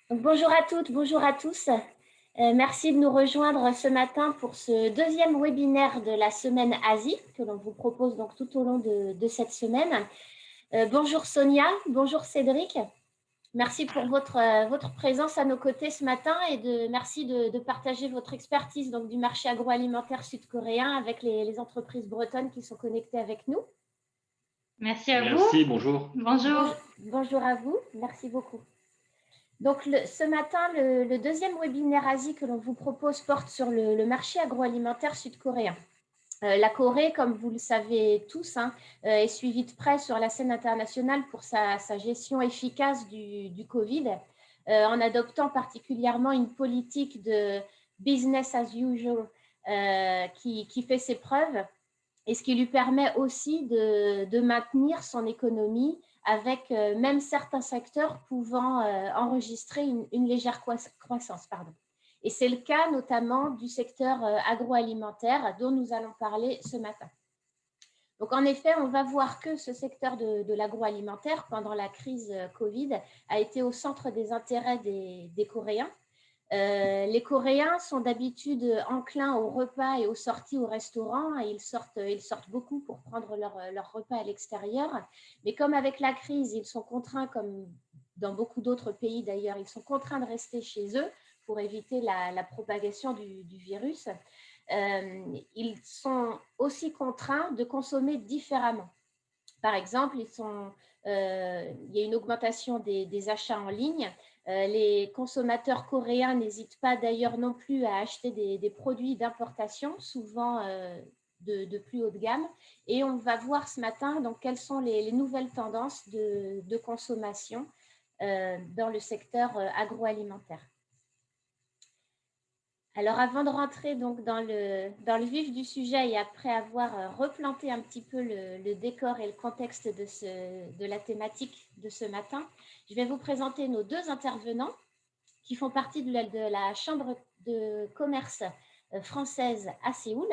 Donc, bonjour à toutes, bonjour à tous. Merci de nous rejoindre ce matin pour ce deuxième webinaire de la semaine Asie que l'on vous propose donc tout au long de cette semaine. Bonjour Sonia, bonjour Cédric. Merci pour votre présence à nos côtés ce matin et merci de partager votre expertise donc, du marché agroalimentaire sud-coréen avec les entreprises bretonnes qui sont connectées avec nous. Merci à vous. Merci, bonjour. Bonjour. Bonjour à vous, merci beaucoup. Donc, ce matin, le deuxième webinaire Asie que l'on vous propose porte sur le marché agroalimentaire sud-coréen. La Corée, comme vous le savez tous, est suivie de près sur la scène internationale pour sa gestion efficace du Covid, en adoptant particulièrement une politique de business as usual qui fait ses preuves et ce qui lui permet aussi de maintenir son économie avec même certains secteurs pouvant enregistrer une légère croissance. Et c'est le cas notamment du secteur agroalimentaire dont nous allons parler ce matin. Donc en effet, on va voir que ce secteur de l'agroalimentaire pendant la crise Covid a été au centre des intérêts des Coréens. Les Coréens sont d'habitude enclins aux repas et aux sorties au restaurant. Ils sortent beaucoup pour prendre leur repas à l'extérieur. Mais comme avec la crise, ils sont contraints, comme dans beaucoup d'autres pays d'ailleurs, ils sont contraints de rester chez eux pour éviter la propagation du virus. Ils sont aussi contraints de consommer différemment. Par exemple, il y a une augmentation des achats en ligne. Les consommateurs coréens n'hésitent pas d'ailleurs non plus à acheter des produits d'importation, souvent de plus haut de gamme. Et on va voir ce matin donc, quelles sont les nouvelles tendances de consommation dans le secteur agroalimentaire. Alors, avant de rentrer donc dans le vif du sujet et après avoir replanté un petit peu le décor et le contexte de la thématique de ce matin, je vais vous présenter nos deux intervenants qui font partie de la Chambre de commerce française à Séoul.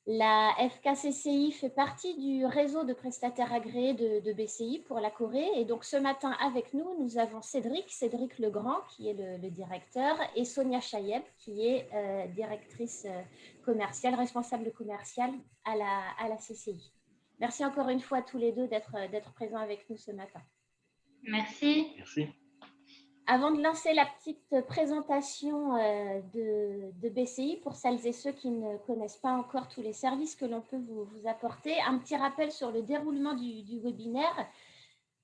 La FKCCI fait partie du réseau de prestataires agréés de BCI pour la Corée. Et donc, ce matin, avec nous, nous avons Cédric Legrand, qui est le directeur, et Sonia Chayeb, qui est directrice commerciale, responsable commerciale à la CCI. Merci encore une fois à tous les deux d'être présents avec nous ce matin. Merci. Merci. Avant de lancer la petite présentation de BCI, pour celles et ceux qui ne connaissent pas encore tous les services que l'on peut vous apporter, un petit rappel sur le déroulement du webinaire.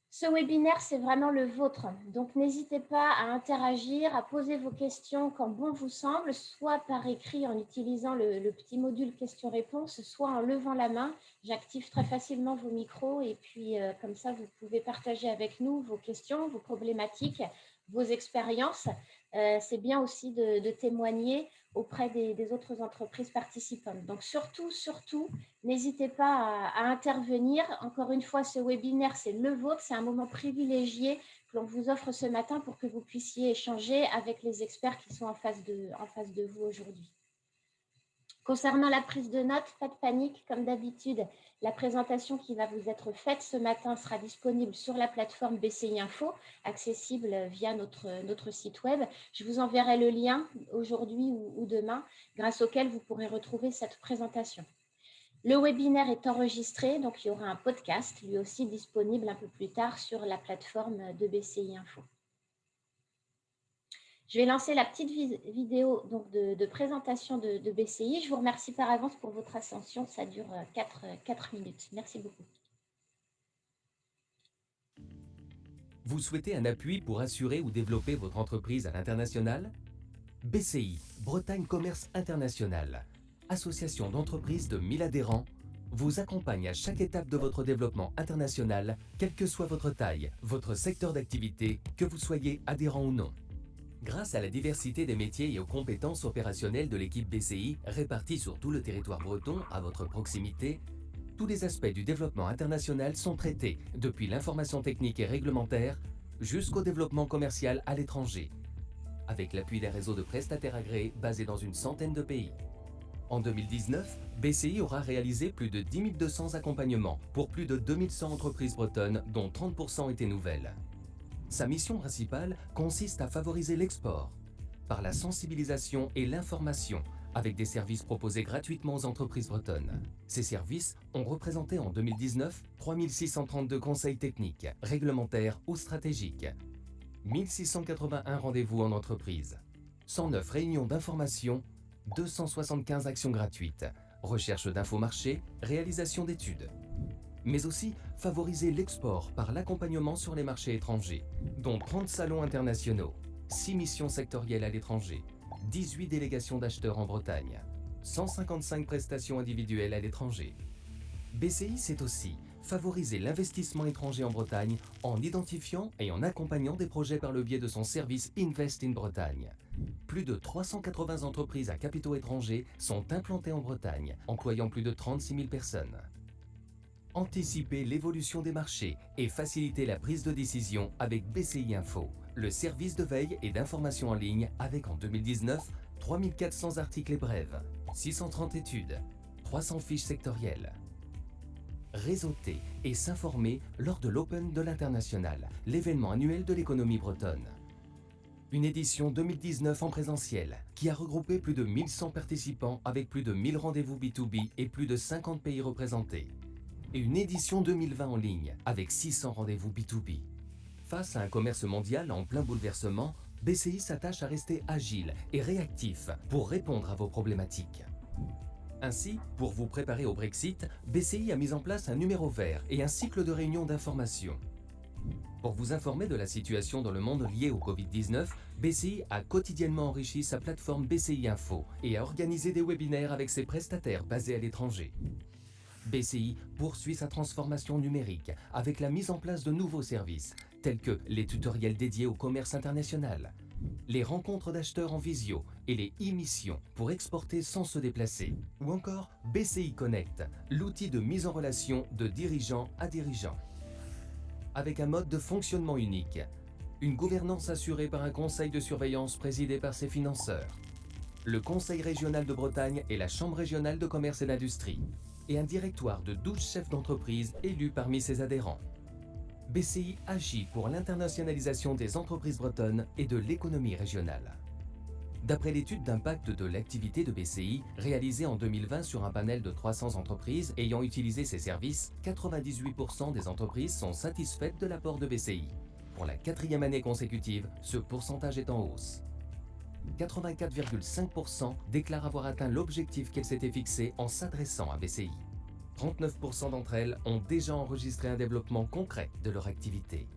Ce webinaire, c'est vraiment le vôtre. Donc, n'hésitez pas à interagir, à poser vos questions quand bon vous semble, soit par écrit en utilisant le petit module questions-réponses, soit en levant la main. J'active très facilement vos micros et puis comme ça, vous pouvez partager avec nous vos questions, vos problématiques, vos expériences. C'est bien aussi de témoigner auprès des autres entreprises participantes. Donc, surtout, n'hésitez pas à intervenir. Encore une fois, ce webinaire, c'est le vôtre. C'est un moment privilégié que l'on vous offre ce matin pour que vous puissiez échanger avec les experts qui sont en face de vous aujourd'hui. Concernant la prise de notes, pas de panique, comme d'habitude, la présentation qui va vous être faite ce matin sera disponible sur la plateforme BCI Info, accessible via notre site web. Je vous enverrai le lien aujourd'hui ou demain, grâce auquel vous pourrez retrouver cette présentation. Le webinaire est enregistré, donc il y aura un podcast, lui aussi disponible un peu plus tard sur la plateforme de BCI Info. Je vais lancer la petite vidéo donc, de présentation de BCI. Je vous remercie par avance pour votre attention. Ça dure 4 minutes. Merci beaucoup. Vous souhaitez un appui pour assurer ou développer votre entreprise à l'international? BCI, Bretagne Commerce International, association d'entreprises de 1000 adhérents, vous accompagne à chaque étape de votre développement international, quelle que soit votre taille, votre secteur d'activité, que vous soyez adhérent ou non. Grâce à la diversité des métiers et aux compétences opérationnelles de l'équipe BCI répartie sur tout le territoire breton à votre proximité, tous les aspects du développement international sont traités, depuis l'information technique et réglementaire jusqu'au développement commercial à l'étranger, avec l'appui d'un réseau de prestataires agréés basés dans une centaine de pays. En 2019, BCI aura réalisé plus de 10 200 accompagnements pour plus de 2100 entreprises bretonnes, dont 30% étaient nouvelles. Sa mission principale consiste à favoriser l'export par la sensibilisation et l'information avec des services proposés gratuitement aux entreprises bretonnes. Ces services ont représenté en 2019 3632 conseils techniques, réglementaires ou stratégiques, 1681 rendez-vous en entreprise, 109 réunions d'information, 275 actions gratuites, recherche d'infomarchés, réalisation d'études. Mais aussi favoriser l'export par l'accompagnement sur les marchés étrangers, dont 30 salons internationaux, 6 missions sectorielles à l'étranger, 18 délégations d'acheteurs en Bretagne, 155 prestations individuelles à l'étranger. BCI, c'est aussi favoriser l'investissement étranger en Bretagne en identifiant et en accompagnant des projets par le biais de son service Invest in Bretagne. Plus de 380 entreprises à capitaux étrangers sont implantées en Bretagne, employant plus de 36 000 personnes. Anticiper l'évolution des marchés et faciliter la prise de décision avec BCI Info, le service de veille et d'information en ligne avec en 2019 3400 articles et brèves, 630 études, 300 fiches sectorielles. Réseauter et s'informer lors de l'Open de l'International, l'événement annuel de l'économie bretonne. Une édition 2019 en présentiel qui a regroupé plus de 1100 participants avec plus de 1000 rendez-vous B2B et plus de 50 pays représentés. Et une édition 2020 en ligne avec 600 rendez-vous B2B. Face à un commerce mondial en plein bouleversement, BCI s'attache à rester agile et réactif pour répondre à vos problématiques. Ainsi, pour vous préparer au Brexit, BCI a mis en place un numéro vert et un cycle de réunions d'information. Pour vous informer de la situation dans le monde lié au Covid-19, BCI a quotidiennement enrichi sa plateforme BCI Info et a organisé des webinaires avec ses prestataires basés à l'étranger. BCI poursuit sa transformation numérique avec la mise en place de nouveaux services, tels que les tutoriels dédiés au commerce international, les rencontres d'acheteurs en visio et les e-missions pour exporter sans se déplacer, ou encore BCI Connect, l'outil de mise en relation de dirigeant à dirigeant. Avec un mode de fonctionnement unique, une gouvernance assurée par un conseil de surveillance présidé par ses financeurs, le Conseil régional de Bretagne et la Chambre régionale de commerce et d'industrie, et un directoire de 12 chefs d'entreprise élus parmi ses adhérents. BCI agit pour l'internationalisation des entreprises bretonnes et de l'économie régionale. D'après l'étude d'impact de l'activité de BCI, réalisée en 2020 sur un panel de 300 entreprises ayant utilisé ses services, 98% des entreprises sont satisfaites de l'apport de BCI. Pour la 4e année consécutive, ce pourcentage est en hausse. 84,5% déclarent avoir atteint l'objectif qu'elles s'étaient fixé en s'adressant à BCI. 39% d'entre elles ont déjà enregistré un développement concret de leur activité.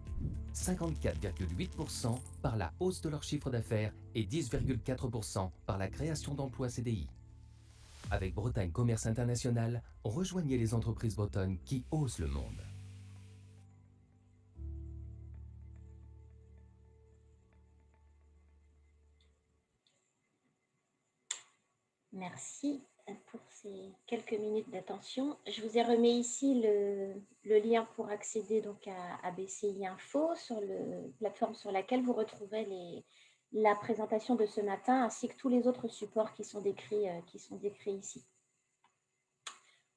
54,8% par la hausse de leur chiffre d'affaires et 10,4% par la création d'emplois CDI. Avec Bretagne Commerce International, rejoignez les entreprises bretonnes qui osent le monde. Merci pour ces quelques minutes d'attention. Je vous ai remis ici le lien pour accéder donc à BCI Info sur la plateforme sur laquelle vous retrouverez la présentation de ce matin ainsi que tous les autres supports qui sont décrits ici.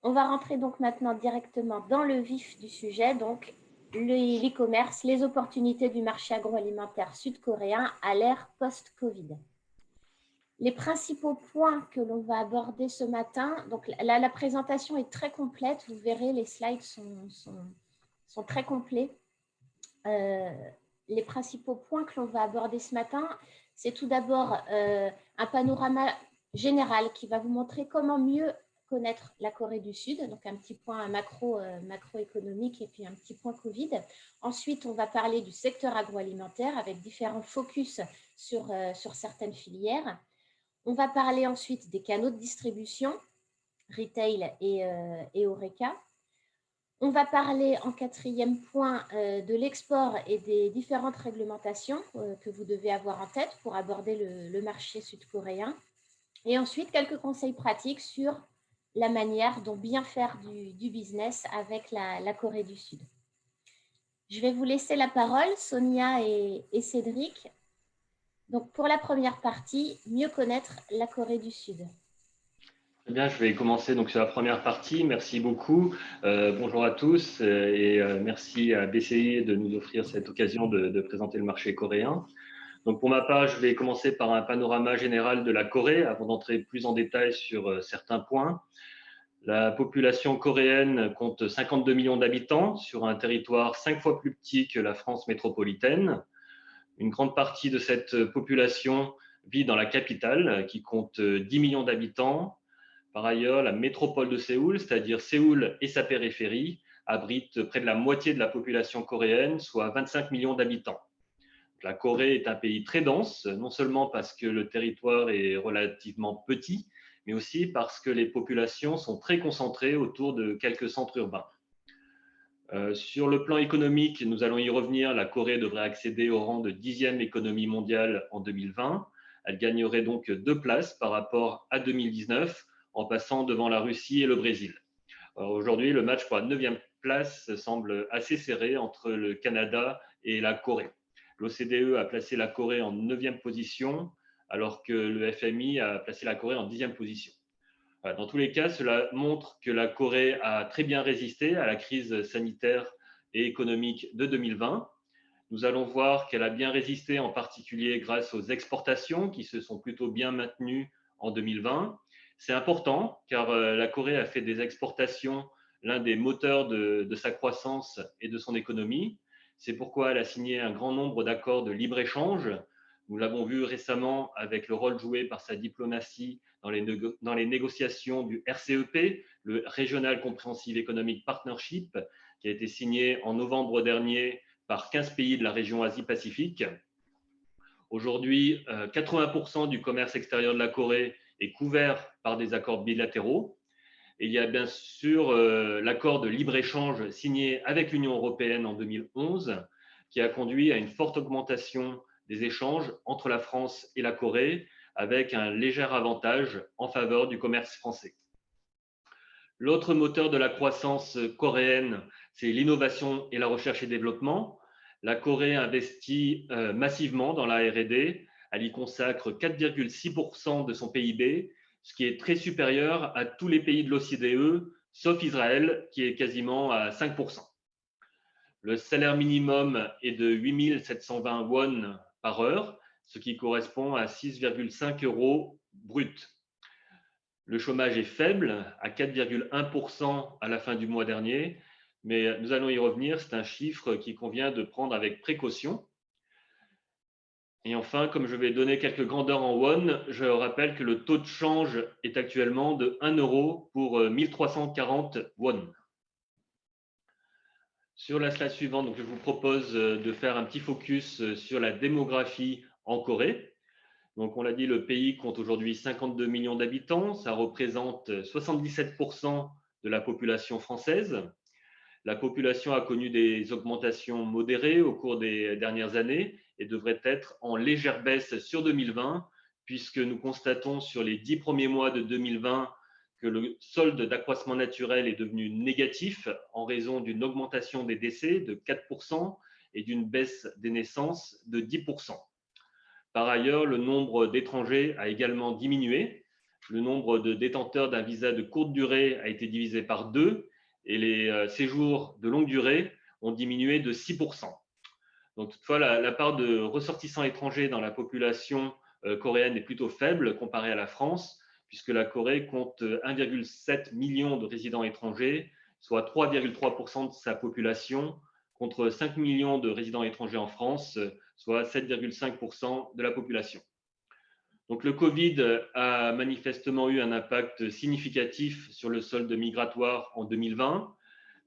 On va rentrer donc maintenant directement dans le vif du sujet, donc l'e-commerce, les opportunités du marché agroalimentaire sud-coréen à l'ère post-Covid. Les principaux points que l'on va aborder ce matin, donc là, la présentation est très complète, vous verrez, les slides sont très complets. Les principaux points que l'on va aborder ce matin, c'est tout d'abord un panorama général qui va vous montrer comment mieux connaître la Corée du Sud, donc un petit point macroéconomique et puis un petit point Covid. Ensuite, on va parler du secteur agroalimentaire avec différents focus sur certaines filières. On va parler ensuite des canaux de distribution, retail et Horeca. On va parler en 4e point de l'export et des différentes réglementations que vous devez avoir en tête pour aborder le marché sud-coréen. Et ensuite, quelques conseils pratiques sur la manière dont bien faire du business avec la Corée du Sud. Je vais vous laisser la parole, Sonia et Cédric. Donc, pour la première partie, mieux connaître la Corée du Sud. Eh bien, je vais commencer donc sur la première partie. Merci beaucoup. Bonjour à tous et merci à BCI de nous offrir cette occasion de présenter le marché coréen. Donc, pour ma part, je vais commencer par un panorama général de la Corée avant d'entrer plus en détail sur certains points. La population coréenne compte 52 millions d'habitants sur un territoire 5 fois plus petit que la France métropolitaine. Une grande partie de cette population vit dans la capitale qui compte 10 millions d'habitants. Par ailleurs, la métropole de Séoul, c'est-à-dire Séoul et sa périphérie, abrite près de la moitié de la population coréenne, soit 25 millions d'habitants. La Corée est un pays très dense, non seulement parce que le territoire est relativement petit, mais aussi parce que les populations sont très concentrées autour de quelques centres urbains. Sur le plan économique, nous allons y revenir, la Corée devrait accéder au rang de 10e économie mondiale en 2020. Elle gagnerait donc 2 places par rapport à 2019 en passant devant la Russie et le Brésil. Aujourd'hui, le match pour la 9e place semble assez serré entre le Canada et la Corée. L'OCDE a placé la Corée en 9e position, alors que le FMI a placé la Corée en 10e position. Dans tous les cas, cela montre que la Corée a très bien résisté à la crise sanitaire et économique de 2020. Nous allons voir qu'elle a bien résisté, en particulier grâce aux exportations qui se sont plutôt bien maintenues en 2020. C'est important car la Corée a fait des exportations l'un des moteurs de sa croissance et de son économie. C'est pourquoi elle a signé un grand nombre d'accords de libre-échange. Nous l'avons vu récemment avec le rôle joué par sa diplomatie dans les négociations du RCEP, le Regional Comprehensive Economic Partnership, qui a été signé en novembre dernier par 15 pays de la région Asie-Pacifique. Aujourd'hui, 80% du commerce extérieur de la Corée est couvert par des accords bilatéraux. Et il y a bien sûr l'accord de libre-échange signé avec l'Union européenne en 2011, qui a conduit à une forte augmentation des échanges entre la France et la Corée, avec un léger avantage en faveur du commerce français. L'autre moteur de la croissance coréenne, c'est l'innovation et la recherche et développement. La Corée investit massivement dans la R&D. Elle y consacre 4,6% de son PIB, ce qui est très supérieur à tous les pays de l'OCDE, sauf Israël, qui est quasiment à 5%. Le salaire minimum est de 8 720 won par heure, ce qui correspond à 6,5 € brut. Le chômage est faible, à 4,1% à la fin du mois dernier, mais nous allons y revenir, c'est un chiffre qu'il convient de prendre avec précaution. Et enfin, comme je vais donner quelques grandeurs en won, je rappelle que le taux de change est actuellement de 1 € pour 1340 won. Sur la slide suivante, donc, je vous propose de faire un petit focus sur la démographie en Corée. Donc, on l'a dit, le pays compte aujourd'hui 52 millions d'habitants. Ça représente 77% de la population française. La population a connu des augmentations modérées au cours des dernières années et devrait être en légère baisse sur 2020, puisque nous constatons sur les 10 premiers mois de 2020 que le solde d'accroissement naturel est devenu négatif en raison d'une augmentation des décès de 4% et d'une baisse des naissances de 10%. Par ailleurs, le nombre d'étrangers a également diminué. Le nombre de détenteurs d'un visa de courte durée a été divisé par 2 et les séjours de longue durée ont diminué de 6%. Donc, toutefois, la part de ressortissants étrangers dans la population coréenne est plutôt faible comparée à la France, puisque la Corée compte 1,7 million de résidents étrangers, soit 3,3% de sa population, contre 5 millions de résidents étrangers en France, soit 7,5% de la population. Donc, le Covid a manifestement eu un impact significatif sur le solde migratoire en 2020,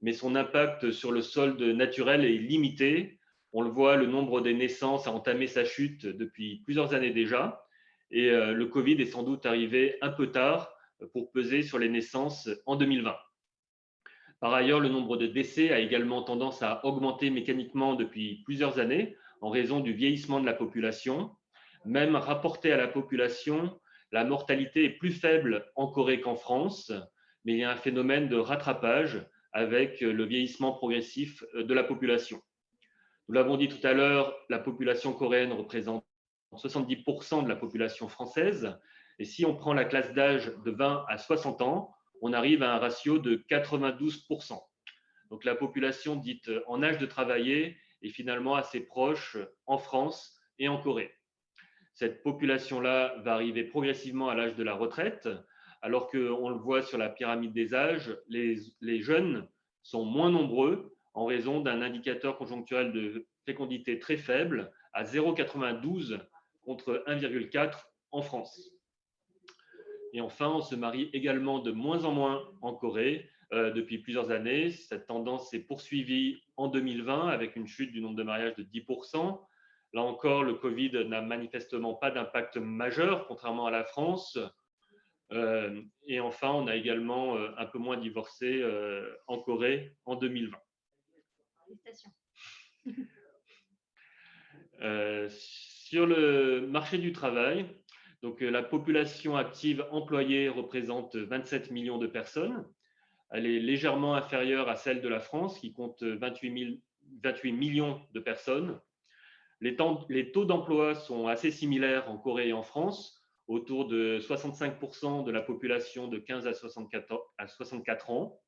mais son impact sur le solde naturel est limité. On le voit, le nombre des naissances a entamé sa chute depuis plusieurs années déjà, et le Covid est sans doute arrivé un peu tard pour peser sur les naissances en 2020. Par ailleurs, le nombre de décès a également tendance à augmenter mécaniquement depuis plusieurs années en raison du vieillissement de la population. Même rapporté à la population, la mortalité est plus faible en Corée qu'en France, mais il y a un phénomène de rattrapage avec le vieillissement progressif de la population. Nous l'avons dit tout à l'heure, la population coréenne représente 70% de la population française Et si on prend la classe d'âge de 20 à 60 ans, on arrive à un ratio de 92%. Donc la population dite en âge de travailler est finalement assez proche en France et en Corée. Cette population-là va arriver progressivement à l'âge de la retraite, alors qu'on le voit sur la pyramide des âges, les jeunes sont moins nombreux en raison d'un indicateur conjoncturel de fécondité très faible à 0,92 contre 1,4 en France. Et enfin, on se marie également de moins en moins en Corée depuis plusieurs années. Cette tendance s'est poursuivie en 2020 avec une chute du nombre de mariages de 10%. Là encore, le Covid n'a manifestement pas d'impact majeur, contrairement à la France. Et enfin, on a également un peu moins divorcé en Corée en 2020. Félicitations. Sur le marché du travail, donc la population active employée représente 27 millions de personnes. Elle est légèrement inférieure à celle de la France, qui compte 28 millions de personnes. Les taux d'emploi sont assez similaires en Corée et en France, autour de 65% de la population de 15 à 64 ans.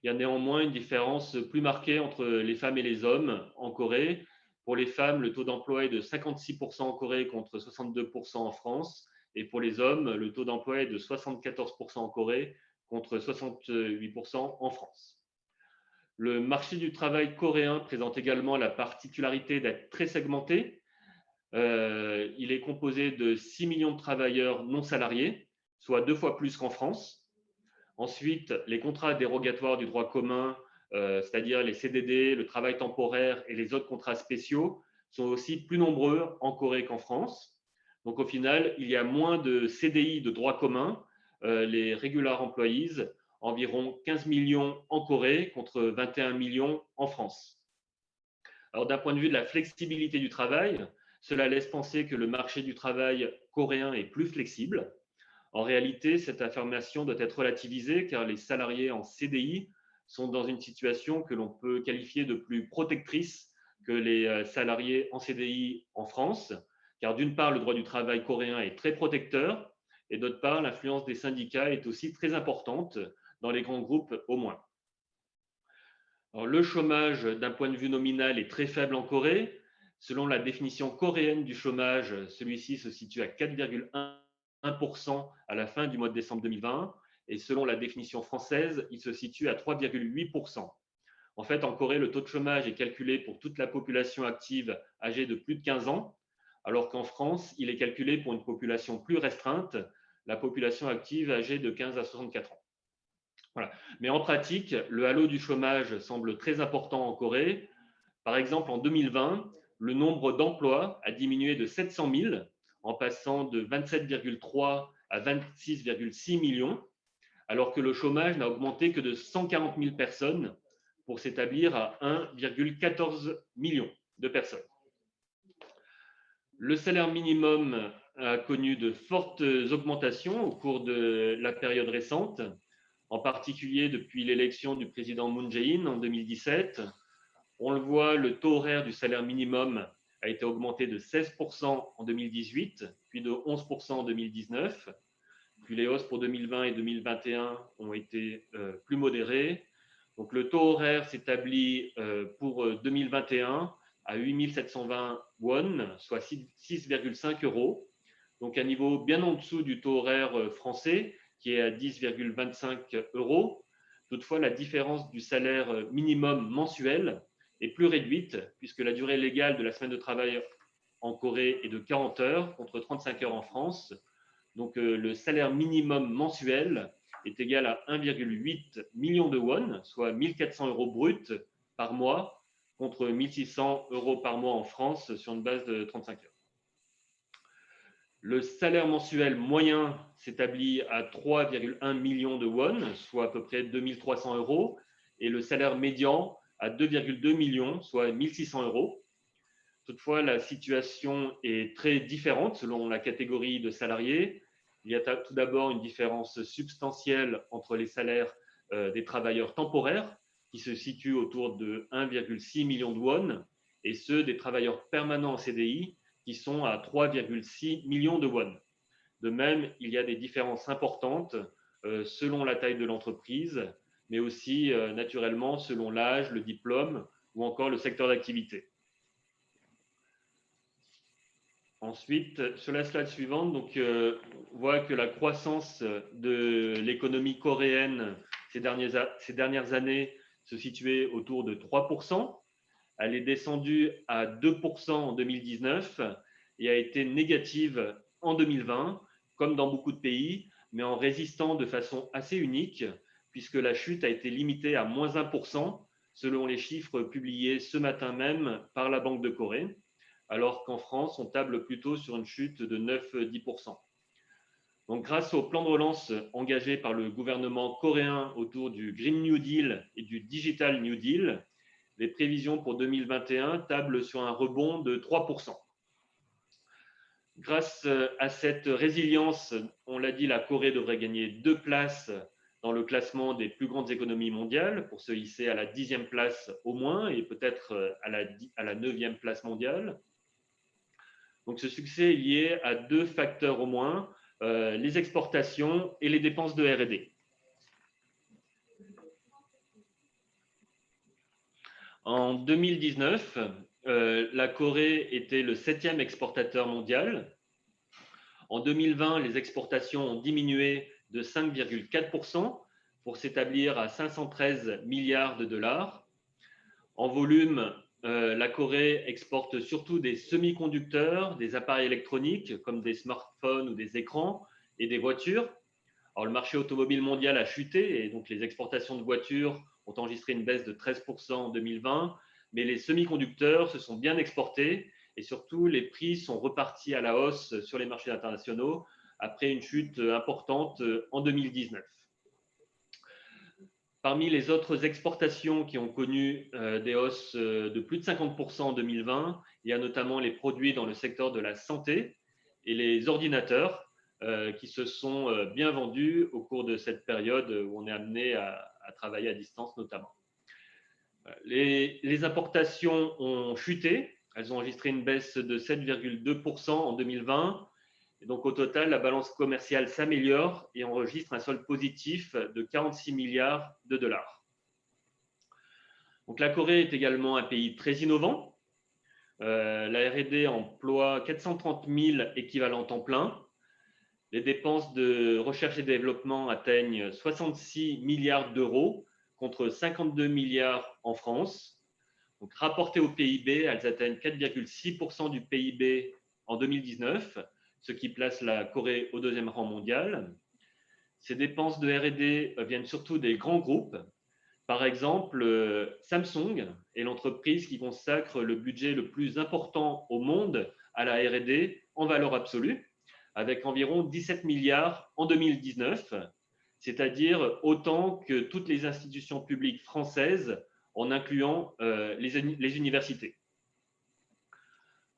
Il y a néanmoins une différence plus marquée entre les femmes et les hommes en Corée. Pour les femmes, le taux d'emploi est de 56% en Corée contre 62% en France. Et pour les hommes, le taux d'emploi est de 74% en Corée contre 68% en France. Le marché du travail coréen présente également la particularité d'être très segmenté. Il est composé de 6 millions de travailleurs non salariés, soit 2 fois plus qu'en France. Ensuite, les contrats dérogatoires du droit commun, c'est-à-dire les CDD, le travail temporaire et les autres contrats spéciaux, sont aussi plus nombreux en Corée qu'en France. Donc au final, il y a moins de CDI de droit commun, les regular employees, environ 15 millions en Corée contre 21 millions en France. Alors d'un point de vue de la flexibilité du travail, cela laisse penser que le marché du travail coréen est plus flexible. En réalité, cette affirmation doit être relativisée car les salariés en CDI sont dans une situation que l'on peut qualifier de plus protectrice que les salariés en CDI en France, car d'une part, le droit du travail coréen est très protecteur et d'autre part, l'influence des syndicats est aussi très importante, dans les grands groupes au moins. Alors, le chômage, d'un point de vue nominal, est très faible en Corée. Selon la définition coréenne du chômage, celui-ci se situe à 4,1% à la fin du mois de décembre 2020 et selon la définition française, il se situe à 3,8%. En fait, en Corée, le taux de chômage est calculé pour toute la population active âgée de plus de 15 ans, alors qu'en France, il est calculé pour une population plus restreinte, la population active âgée de 15 à 64 ans. Voilà. Mais en pratique, le halo du chômage semble très important en Corée. Par exemple, en 2020, le nombre d'emplois a diminué de 700 000 en passant de 27,3 à 26,6 millions, alors que le chômage n'a augmenté que de 140 000 personnes pour s'établir à 1,14 million de personnes. Le salaire minimum a connu de fortes augmentations au cours de la période récente, en particulier depuis l'élection du président Moon Jae-in en 2017. On le voit, le taux horaire du salaire minimum a été augmenté de 16% en 2018, puis de 11% en 2019. Puis les hausses pour 2020 et 2021 ont été plus modérées. Donc le taux horaire s'établit pour 2021 à 8 720 won, soit 6,5 €, donc un niveau bien en dessous du taux horaire français qui est à 10,25 €. Toutefois, la différence du salaire minimum mensuel est plus réduite puisque la durée légale de la semaine de travail en Corée est de 40 heures contre 35 heures en France. Donc le salaire minimum mensuel est égal à 1,8 million de won, soit 1 400 € bruts par mois, contre 1 600 € par mois en France sur une base de 35 heures. Le salaire mensuel moyen s'établit à 3,1 millions de won, soit à peu près 2 300 €, et le salaire médian à 2,2 millions, soit 1 600 €. Toutefois, la situation est très différente selon la catégorie de salariés. Il y a tout d'abord une différence substantielle entre les salaires des travailleurs temporaires, qui se situent autour de 1,6 million de won, et ceux des travailleurs permanents en CDI, qui sont à 3,6 millions de won. De même, il y a des différences importantes selon la taille de l'entreprise, mais aussi naturellement selon l'âge, le diplôme ou encore le secteur d'activité. Ensuite, sur la slide suivante, donc, on voit que la croissance de l'économie coréenne ces dernières années se situait autour de 3%. Elle est descendue à 2% en 2019 et a été négative en 2020, comme dans beaucoup de pays, mais en résistant de façon assez unique, puisque la chute a été limitée à moins 1%, selon les chiffres publiés ce matin même par la Banque de Corée, alors qu'en France, on table plutôt sur une chute de 9-10%. Donc, grâce au plan de relance engagé par le gouvernement coréen autour du Green New Deal et du Digital New Deal, les prévisions pour 2021 tablent sur un rebond de 3%. Grâce à cette résilience, on l'a dit, la Corée devrait gagner 2 places dans le classement des plus grandes économies mondiales pour se hisser à la 10e place au moins et peut-être à la 9e place mondiale. Donc ce succès est lié à 2 facteurs au moins, les exportations et les dépenses de R&D. En 2019, la Corée était le 7e exportateur mondial. En 2020, les exportations ont diminué de 5,4% pour s'établir à 513 milliards de dollars. En volume, la Corée exporte surtout des semi-conducteurs, des appareils électroniques comme des smartphones ou des écrans et des voitures. Alors, le marché automobile mondial a chuté et donc les exportations de voitures ont enregistré une baisse de 13% en 2020, mais les semi-conducteurs se sont bien exportés et surtout les prix sont repartis à la hausse sur les marchés internationaux après une chute importante en 2019. Parmi les autres exportations qui ont connu des hausses de plus de 50% en 2020, il y a notamment les produits dans le secteur de la santé et les ordinateurs qui se sont bien vendus au cours de cette période où on est amené à travailler à distance notamment. Les importations ont chuté, elles ont enregistré une baisse de 7,2% en 2020. Et donc au total, la balance commerciale s'améliore et enregistre un solde positif de 46 milliards de dollars. Donc la Corée est également un pays très innovant. La R&D emploie 430 000 équivalents temps plein. Les dépenses de recherche et développement atteignent 66 milliards d'euros contre 52 milliards en France. Donc, rapportées au PIB, elles atteignent 4,6% du PIB en 2019, ce qui place la Corée au 2e rang mondial. Ces dépenses de R&D viennent surtout des grands groupes. Par exemple, Samsung est l'entreprise qui consacre le budget le plus important au monde à la R&D en valeur absolue, avec environ 17 milliards en 2019, c'est-à-dire autant que toutes les institutions publiques françaises, en incluant les universités.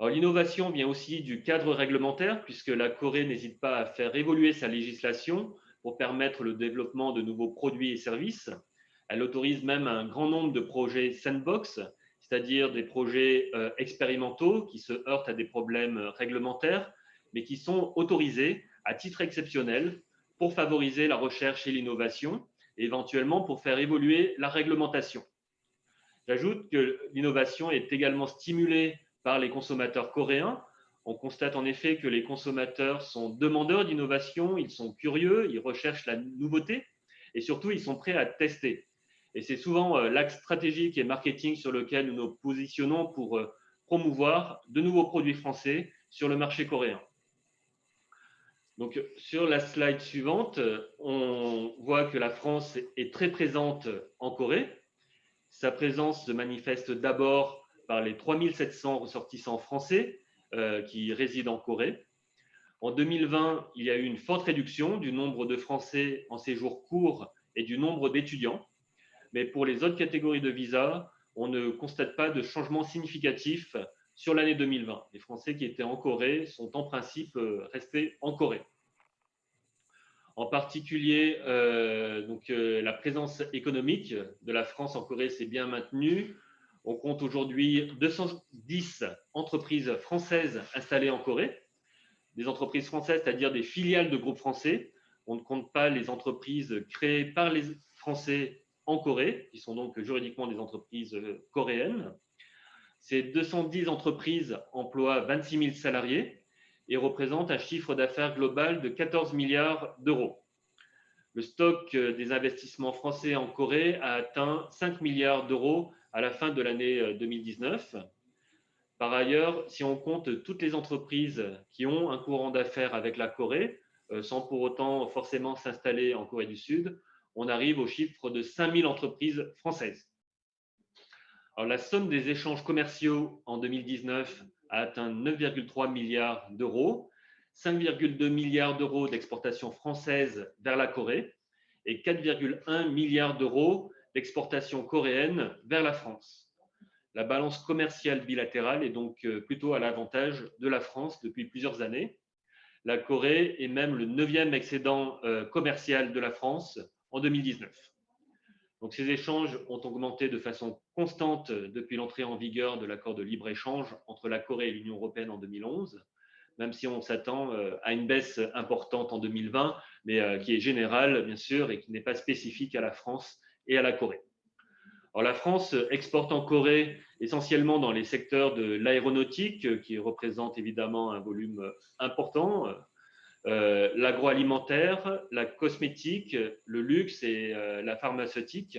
L'innovation vient aussi du cadre réglementaire, puisque la Corée n'hésite pas à faire évoluer sa législation pour permettre le développement de nouveaux produits et services. Elle autorise même un grand nombre de projets sandbox, c'est-à-dire des projets expérimentaux qui se heurtent à des problèmes réglementaires, mais qui sont autorisés à titre exceptionnel pour favoriser la recherche et l'innovation, et éventuellement pour faire évoluer la réglementation. J'ajoute que l'innovation est également stimulée par les consommateurs coréens. On constate en effet que les consommateurs sont demandeurs d'innovation, ils sont curieux, ils recherchent la nouveauté et surtout ils sont prêts à tester. Et c'est souvent l'axe stratégique et marketing sur lequel nous nous positionnons pour promouvoir de nouveaux produits français sur le marché coréen. Donc, sur la slide suivante, on voit que la France est très présente en Corée. Sa présence se manifeste d'abord par les 3700 ressortissants français qui résident en Corée. En 2020, il y a eu une forte réduction du nombre de Français en séjour court et du nombre d'étudiants. Mais pour les autres catégories de visas, on ne constate pas de changement significatif sur l'année 2020. Les Français qui étaient en Corée sont en principe restés en Corée. En particulier, la présence économique de la France en Corée s'est bien maintenue. On compte aujourd'hui 210 entreprises françaises installées en Corée. des entreprises françaises, c'est-à-dire des filiales de groupes français. On ne compte pas les entreprises créées par les Français en Corée, qui sont donc juridiquement des entreprises coréennes. Ces 210 entreprises emploient 26 000 salariés et représentent un chiffre d'affaires global de 14 milliards d'euros. Le stock des investissements français en Corée a atteint 5 milliards d'euros à la fin de l'année 2019. Par ailleurs, si on compte toutes les entreprises qui ont un courant d'affaires avec la Corée, sans pour autant forcément s'installer en Corée du Sud, on arrive au chiffre de 5 000 entreprises françaises. Alors, la somme des échanges commerciaux en 2019 a atteint 9,3 milliards d'euros, 5,2 milliards d'euros d'exportation française vers la Corée et 4,1 milliards d'euros d'exportation coréenne vers la France. La balance commerciale bilatérale est donc plutôt à l'avantage de la France depuis plusieurs années. La Corée est même le 9e excédent commercial de la France en 2019. Donc, ces échanges ont augmenté de façon constante depuis l'entrée en vigueur de l'accord de libre-échange entre la Corée et l'Union européenne en 2011, même si on s'attend à une baisse importante en 2020, mais qui est générale, bien sûr, et qui n'est pas spécifique à la France et à la Corée. Alors, la France exporte en Corée essentiellement dans les secteurs de l'aéronautique, qui représente évidemment un volume important, l'agroalimentaire, la cosmétique, le luxe et la pharmaceutique.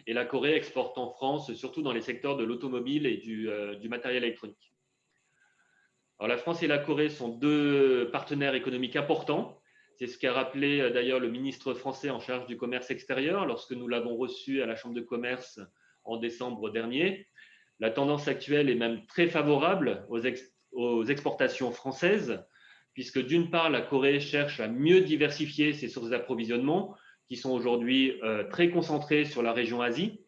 Et la Corée exporte en France surtout dans les secteurs de l'automobile et du matériel électronique. Alors, la France et la Corée sont deux partenaires économiques importants. C'est ce qu'a rappelé d'ailleurs le ministre français en charge du commerce extérieur lorsque nous l'avons reçu à la Chambre de commerce en décembre dernier. La tendance actuelle est même très favorable aux exportations françaises, puisque d'une part, la Corée cherche à mieux diversifier ses sources d'approvisionnement, qui sont aujourd'hui très concentrées sur la région Asie,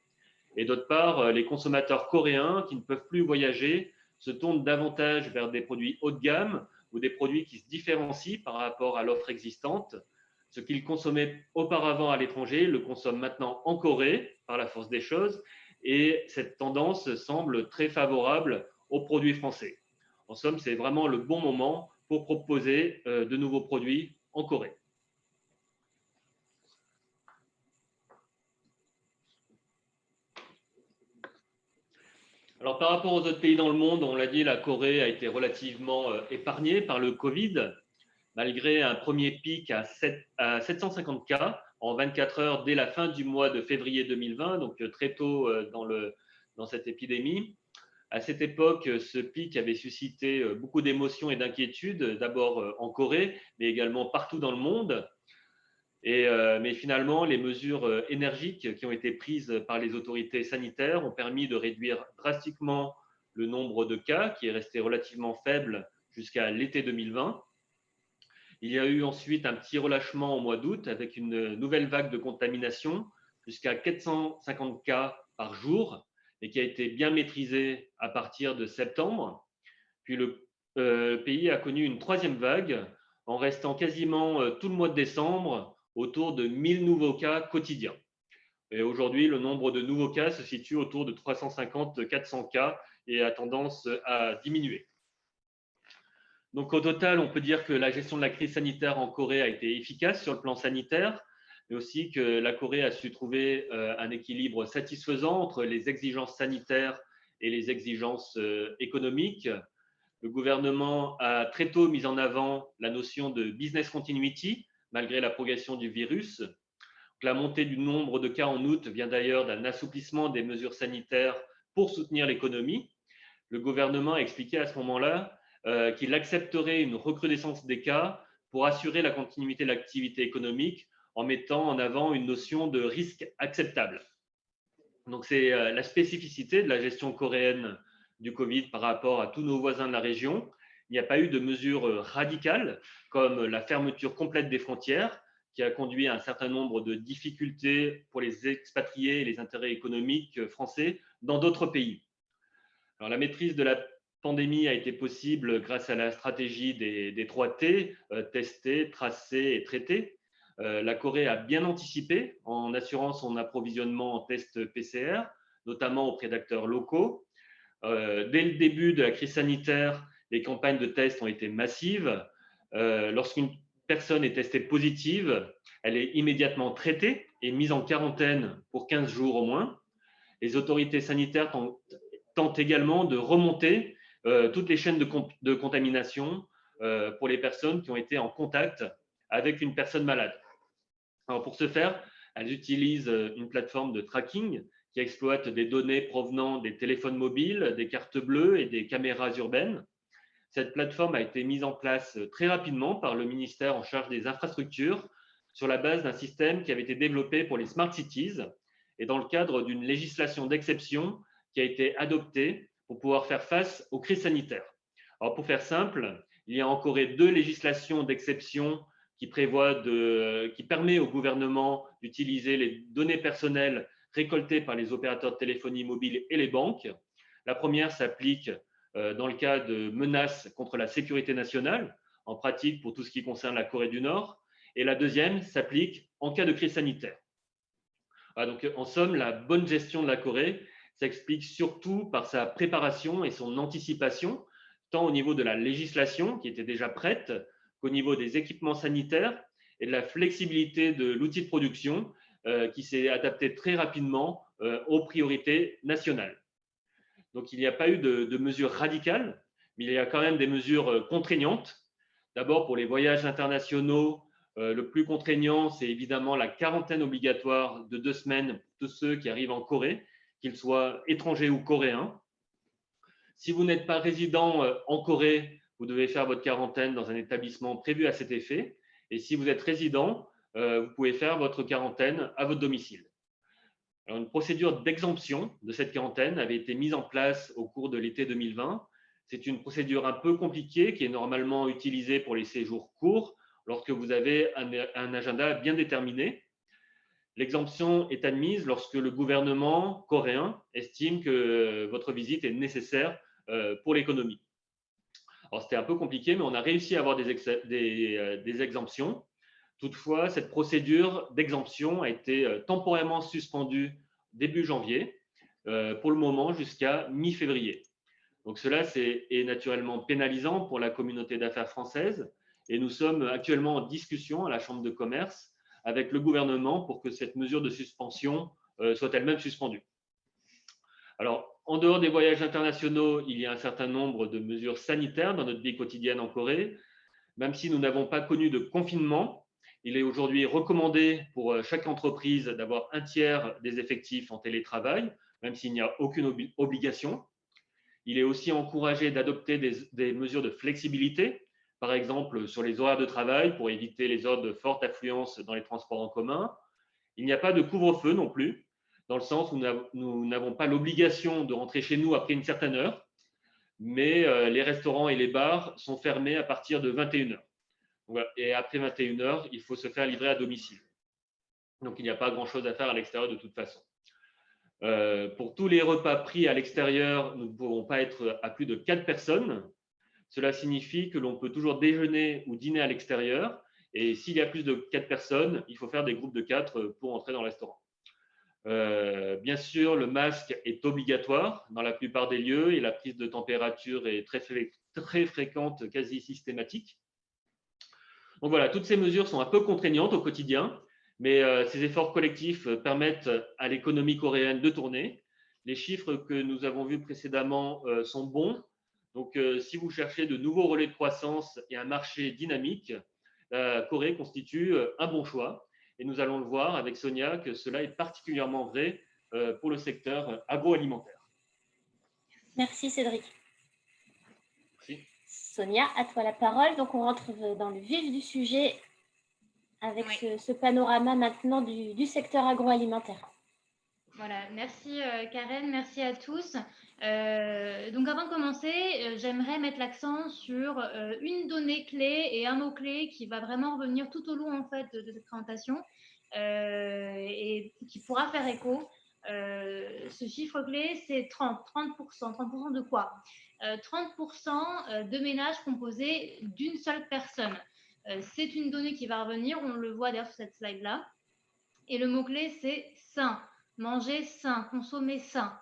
et d'autre part, les consommateurs coréens qui ne peuvent plus voyager se tournent davantage vers des produits haut de gamme ou des produits qui se différencient par rapport à l'offre existante. Ce qu'ils consommaient auparavant à l'étranger le consomment maintenant en Corée par la force des choses, et cette tendance semble très favorable aux produits français. En somme, c'est vraiment le bon moment pour proposer de nouveaux produits en Corée. Alors, par rapport aux autres pays dans le monde, on l'a dit, la Corée a été relativement épargnée par le Covid, malgré un premier pic à 750 cas en 24 heures dès la fin du mois de février 2020, donc très tôt dans cette épidémie. À cette époque, ce pic avait suscité beaucoup d'émotions et d'inquiétudes, d'abord en Corée, mais également partout dans le monde. Mais finalement, les mesures énergiques qui ont été prises par les autorités sanitaires ont permis de réduire drastiquement le nombre de cas, qui est resté relativement faible jusqu'à l'été 2020. Il y a eu ensuite un petit relâchement au mois d'août avec une nouvelle vague de contamination jusqu'à 450 cas par jour, et qui a été bien maîtrisée à partir de septembre. Puis le pays a connu une troisième vague en restant quasiment tout le mois de décembre autour de 1000 nouveaux cas quotidiens. Et aujourd'hui, le nombre de nouveaux cas se situe autour de 350-400 cas et a tendance à diminuer. Donc au total, on peut dire que la gestion de la crise sanitaire en Corée a été efficace sur le plan sanitaire, mais aussi que la Corée a su trouver un équilibre satisfaisant entre les exigences sanitaires et les exigences économiques. Le gouvernement a très tôt mis en avant la notion de business continuity, malgré la progression du virus. La montée du nombre de cas en août vient d'ailleurs d'un assouplissement des mesures sanitaires pour soutenir l'économie. Le gouvernement a expliqué à ce moment-là qu'il accepterait une recrudescence des cas pour assurer la continuité de l'activité économique en mettant en avant une notion de risque acceptable. Donc, c'est la spécificité de la gestion coréenne du Covid par rapport à tous nos voisins de la région. Il n'y a pas eu de mesures radicales comme la fermeture complète des frontières qui a conduit à un certain nombre de difficultés pour les expatriés et les intérêts économiques français dans d'autres pays. Alors, la maîtrise de la pandémie a été possible grâce à la stratégie des 3 T, tester, tracer et traiter. La Corée a bien anticipé en assurant son approvisionnement en tests PCR, notamment auprès d'acteurs locaux. Dès le début de la crise sanitaire, Les campagnes de tests ont été massives. Lorsqu'une personne est testée positive, elle est immédiatement traitée et mise en quarantaine pour 15 jours au moins. Les autorités sanitaires tentent également de remonter toutes les chaînes de contamination pour les personnes qui ont été en contact avec une personne malade. Alors pour ce faire, elles utilisent une plateforme de tracking qui exploite des données provenant des téléphones mobiles, des cartes bleues et des caméras urbaines. Cette plateforme a été mise en place très rapidement par le ministère en charge des infrastructures sur la base d'un système qui avait été développé pour les smart cities et dans le cadre d'une législation d'exception qui a été adoptée pour pouvoir faire face aux crises sanitaires. Alors pour faire simple, il y a en Corée 2 législations d'exception qui permet au gouvernement d'utiliser les données personnelles récoltées par les opérateurs de téléphonie mobile et les banques. La première s'applique dans le cas de menaces contre la sécurité nationale, en pratique pour tout ce qui concerne la Corée du Nord, et la deuxième s'applique en cas de crise sanitaire. Voilà, donc, en somme, la bonne gestion de la Corée s'explique surtout par sa préparation et son anticipation, tant au niveau de la législation qui était déjà prête, qu'au niveau des équipements sanitaires et de la flexibilité de l'outil de production qui s'est adapté très rapidement aux priorités nationales. Donc, il n'y a pas eu de mesures radicales, mais il y a quand même des mesures contraignantes. D'abord, pour les voyages internationaux, le plus contraignant, c'est évidemment la quarantaine obligatoire de 2 semaines de ceux qui arrivent en Corée, qu'ils soient étrangers ou coréens. Si vous n'êtes pas résident en Corée, vous devez faire votre quarantaine dans un établissement prévu à cet effet. Et si vous êtes résident, vous pouvez faire votre quarantaine à votre domicile. Alors, une procédure d'exemption de cette quarantaine avait été mise en place au cours de l'été 2020. C'est une procédure un peu compliquée qui est normalement utilisée pour les séjours courts lorsque vous avez un agenda bien déterminé. L'exemption est admise lorsque le gouvernement coréen estime que votre visite est nécessaire pour l'économie. Alors, c'était un peu compliqué, mais on a réussi à avoir des exemptions. Toutefois, cette procédure d'exemption a été temporairement suspendue début janvier, pour le moment jusqu'à mi-février. Donc cela est naturellement pénalisant pour la communauté d'affaires française et nous sommes actuellement en discussion à la Chambre de commerce avec le gouvernement pour que cette mesure de suspension soit elle-même suspendue. Alors, en dehors des voyages internationaux, il y a un certain nombre de mesures sanitaires dans notre vie quotidienne en Corée. Même si nous n'avons pas connu de confinement, il est aujourd'hui recommandé pour chaque entreprise d'avoir un tiers des effectifs en télétravail, même s'il n'y a aucune obligation. Il est aussi encouragé d'adopter des mesures de flexibilité, par exemple sur les horaires de travail pour éviter les heures de forte affluence dans les transports en commun. Il n'y a pas de couvre-feu non plus, dans le sens où nous n'avons pas l'obligation de rentrer chez nous après une certaine heure, mais les restaurants et les bars sont fermés à partir de 21h. Et après 21h, il faut se faire livrer à domicile. Donc, il n'y a pas grand-chose à faire à l'extérieur de toute façon. Pour tous les repas pris à l'extérieur, nous ne pouvons pas être à plus de 4 personnes. Cela signifie que l'on peut toujours déjeuner ou dîner à l'extérieur. Et s'il y a plus de 4 personnes, il faut faire des groupes de 4 pour entrer dans le restaurant. Bien sûr, le masque est obligatoire dans la plupart des lieux et la prise de température est très fréquente, quasi systématique. Donc voilà, toutes ces mesures sont un peu contraignantes au quotidien, mais ces efforts collectifs permettent à l'économie coréenne de tourner. Les chiffres que nous avons vus précédemment sont bons. Donc, si vous cherchez de nouveaux relais de croissance et un marché dynamique, la Corée constitue un bon choix. Et nous allons le voir avec Sonia que cela est particulièrement vrai pour le secteur agroalimentaire. Merci Cédric. Merci. Sonia, à toi la parole. Donc, on rentre dans le vif du sujet avec ce panorama maintenant du secteur agroalimentaire. Voilà, merci Karen, merci à tous. Donc avant de commencer, j'aimerais mettre l'accent sur une donnée clé et un mot-clé qui va vraiment revenir tout au long en fait, de cette présentation et qui pourra faire écho. Ce chiffre clé, c'est 30%. 30% de quoi 30% de ménages composés d'une seule personne. C'est une donnée qui va revenir, on le voit d'ailleurs sur cette slide-là. Et le mot-clé, c'est sain. Manger sain, consommer sain,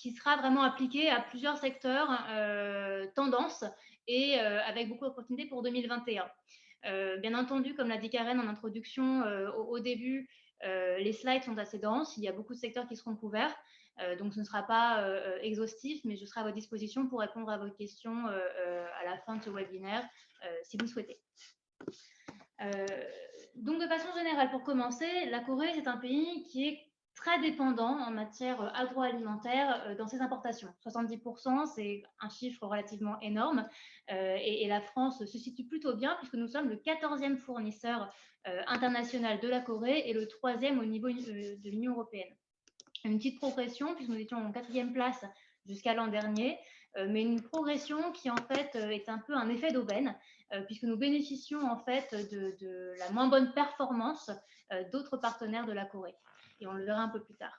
qui sera vraiment appliqué à plusieurs secteurs tendances et avec beaucoup d'opportunités pour 2021. Bien entendu, comme l'a dit Karen en introduction au début, les slides sont assez denses, il y a beaucoup de secteurs qui seront couverts, donc ce ne sera pas exhaustif, mais je serai à votre disposition pour répondre à vos questions à la fin de ce webinaire, si vous le souhaitez. Donc de façon générale, pour commencer, la Corée, c'est un pays qui est très dépendant en matière agroalimentaire dans ses importations. 70%, c'est un chiffre relativement énorme et la France se situe plutôt bien puisque nous sommes le 14e fournisseur international de la Corée et le 3e au niveau de l'Union européenne. Une petite progression puisque nous étions en 4e place jusqu'à l'an dernier, mais une progression qui en fait est un peu un effet d'aubaine puisque nous bénéficions en fait de la moins bonne performance d'autres partenaires de la Corée. Et on le verra un peu plus tard.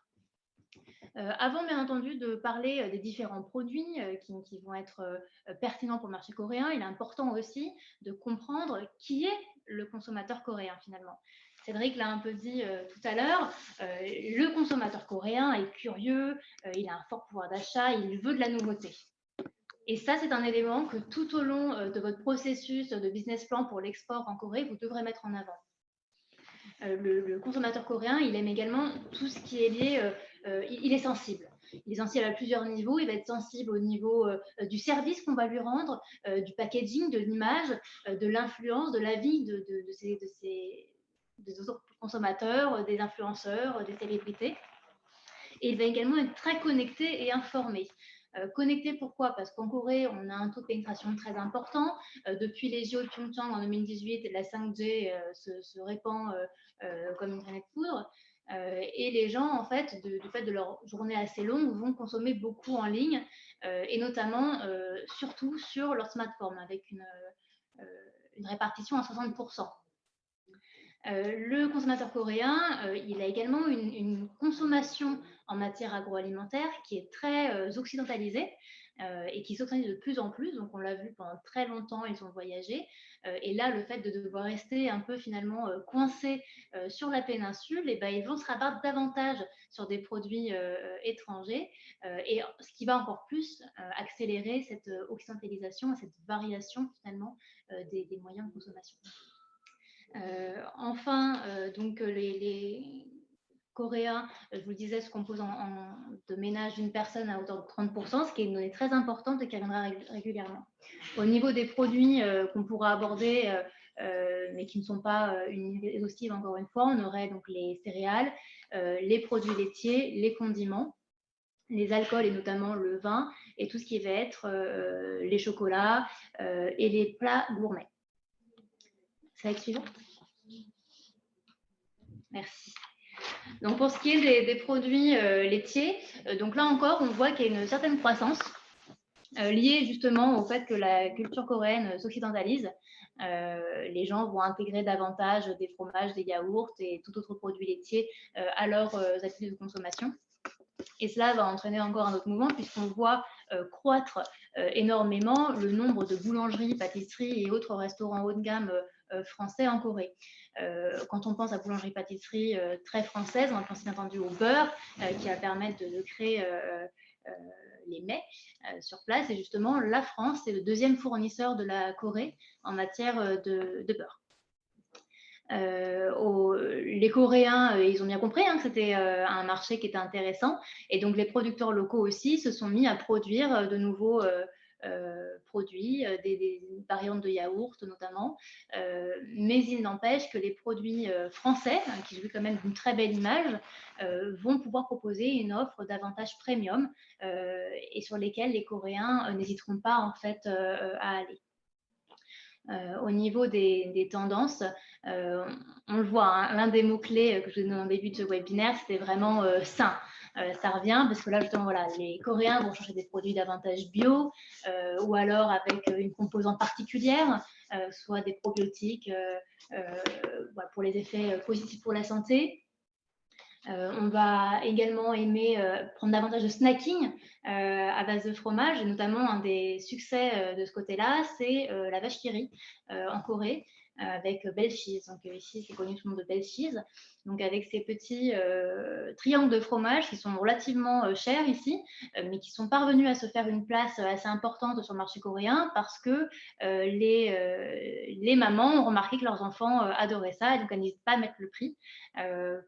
Avant, bien entendu, de parler des différents produits qui vont être pertinents pour le marché coréen, il est important aussi de comprendre qui est le consommateur coréen finalement. Cédric l'a un peu dit tout à l'heure, le consommateur coréen est curieux, il a un fort pouvoir d'achat, il veut de la nouveauté. Et ça, c'est un élément que tout au long de votre processus de business plan pour l'export en Corée, vous devrez mettre en avant. Le consommateur coréen, il aime également tout ce qui est lié, il est sensible. Il est sensible à plusieurs niveaux. Il va être sensible au niveau du service qu'on va lui rendre, du packaging, de l'image, de l'influence, de la vie des autres consommateurs, des influenceurs, des célébrités. Et il va également être très connecté et informé. Connecté, pourquoi? Parce qu'en Corée, on a un taux de pénétration très important. Depuis les JO de Pyeongchang en 2018, la 5G se répand comme une traînée de poudre. Et les gens, en fait, du fait de leur journée assez longue, vont consommer beaucoup en ligne, et notamment, surtout sur leur smartphone, avec une répartition à 60%. Le consommateur coréen, il a également une consommation en matière agroalimentaire qui est très occidentalisée et qui s'occidentalise de plus en plus. Donc, on l'a vu pendant très longtemps, ils ont voyagé. Et là, le fait de devoir rester un peu finalement coincé sur la péninsule, et ben, ils vont se rabattre davantage sur des produits étrangers, et ce qui va encore plus accélérer cette occidentalisation et cette variation finalement des moyens de consommation. Enfin, donc les Coréens, je vous le disais, se composent de ménages d'une personne à hauteur de 30%, ce qui est une donnée très importante et qui reviendra régulièrement. Au niveau des produits qu'on pourra aborder, mais qui ne sont pas exhaustives encore une fois, on aurait donc les céréales, les produits laitiers, les condiments, les alcools et notamment le vin, et tout ce qui va être les chocolats et les plats gourmets. Slide suivant. Merci. Donc, pour ce qui est des produits laitiers, donc là encore, on voit qu'il y a une certaine croissance liée justement au fait que la culture coréenne s'occidentalise. Les gens vont intégrer davantage des fromages, des yaourts et tout autre produit laitier à leurs habitudes de consommation. Et cela va entraîner encore un autre mouvement puisqu'on voit croître énormément le nombre de boulangeries, pâtisseries et autres restaurants haut de gamme français en Corée. Quand on pense à boulangerie-pâtisserie très française, on pense bien entendu au beurre qui va permettre de créer les mets sur place. Et justement, la France est le deuxième fournisseur de la Corée en matière de beurre. Les Coréens, ils ont bien compris que c'était un marché qui était intéressant. Et donc, les producteurs locaux aussi se sont mis à produire de nouveaux produits, des variantes de yaourt notamment. Mais il n'empêche que les produits français, qui jouent quand même d'une très belle image, vont pouvoir proposer une offre davantage premium et sur lesquels les Coréens n'hésiteront pas en fait à aller. Au niveau des tendances, on le voit, l'un des mots-clés que je vous ai donné en début de ce webinaire, c'était vraiment sain. Ça revient parce que là, justement, voilà, les Coréens vont chercher des produits davantage bio ou alors avec une composante particulière, soit des probiotiques pour les effets positifs pour la santé. On va également aimer prendre davantage de snacking à base de fromage, et notamment un des succès de ce côté-là, c'est la vache qui rit en Corée. avec Belchise. Donc ici, c'est connu sous le nom de Belchise. Donc avec ces petits triangles de fromage qui sont relativement chers ici, mais qui sont parvenus à se faire une place assez importante sur le marché coréen parce que les mamans ont remarqué que leurs enfants adoraient ça, et donc elles n'hésitent pas à mettre le prix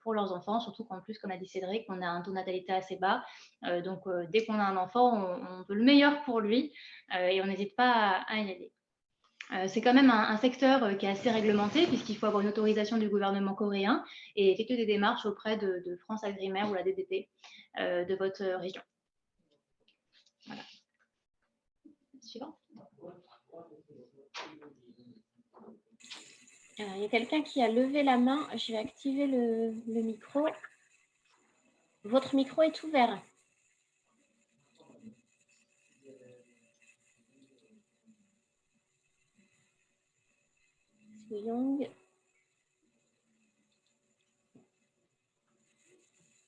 pour leurs enfants, surtout qu'en plus, comme l'a dit Cédric, on a un taux de natalité assez bas. Donc dès qu'on a un enfant, on veut le meilleur pour lui et on n'hésite pas à y aller. C'est quand même un secteur qui est assez réglementé puisqu'il faut avoir une autorisation du gouvernement coréen et effectuer des démarches auprès de France Agrimaire ou la DDT de votre région. Voilà. Suivant. Il y a quelqu'un qui a levé la main. Je vais activer le micro. Votre micro est ouvert. Young.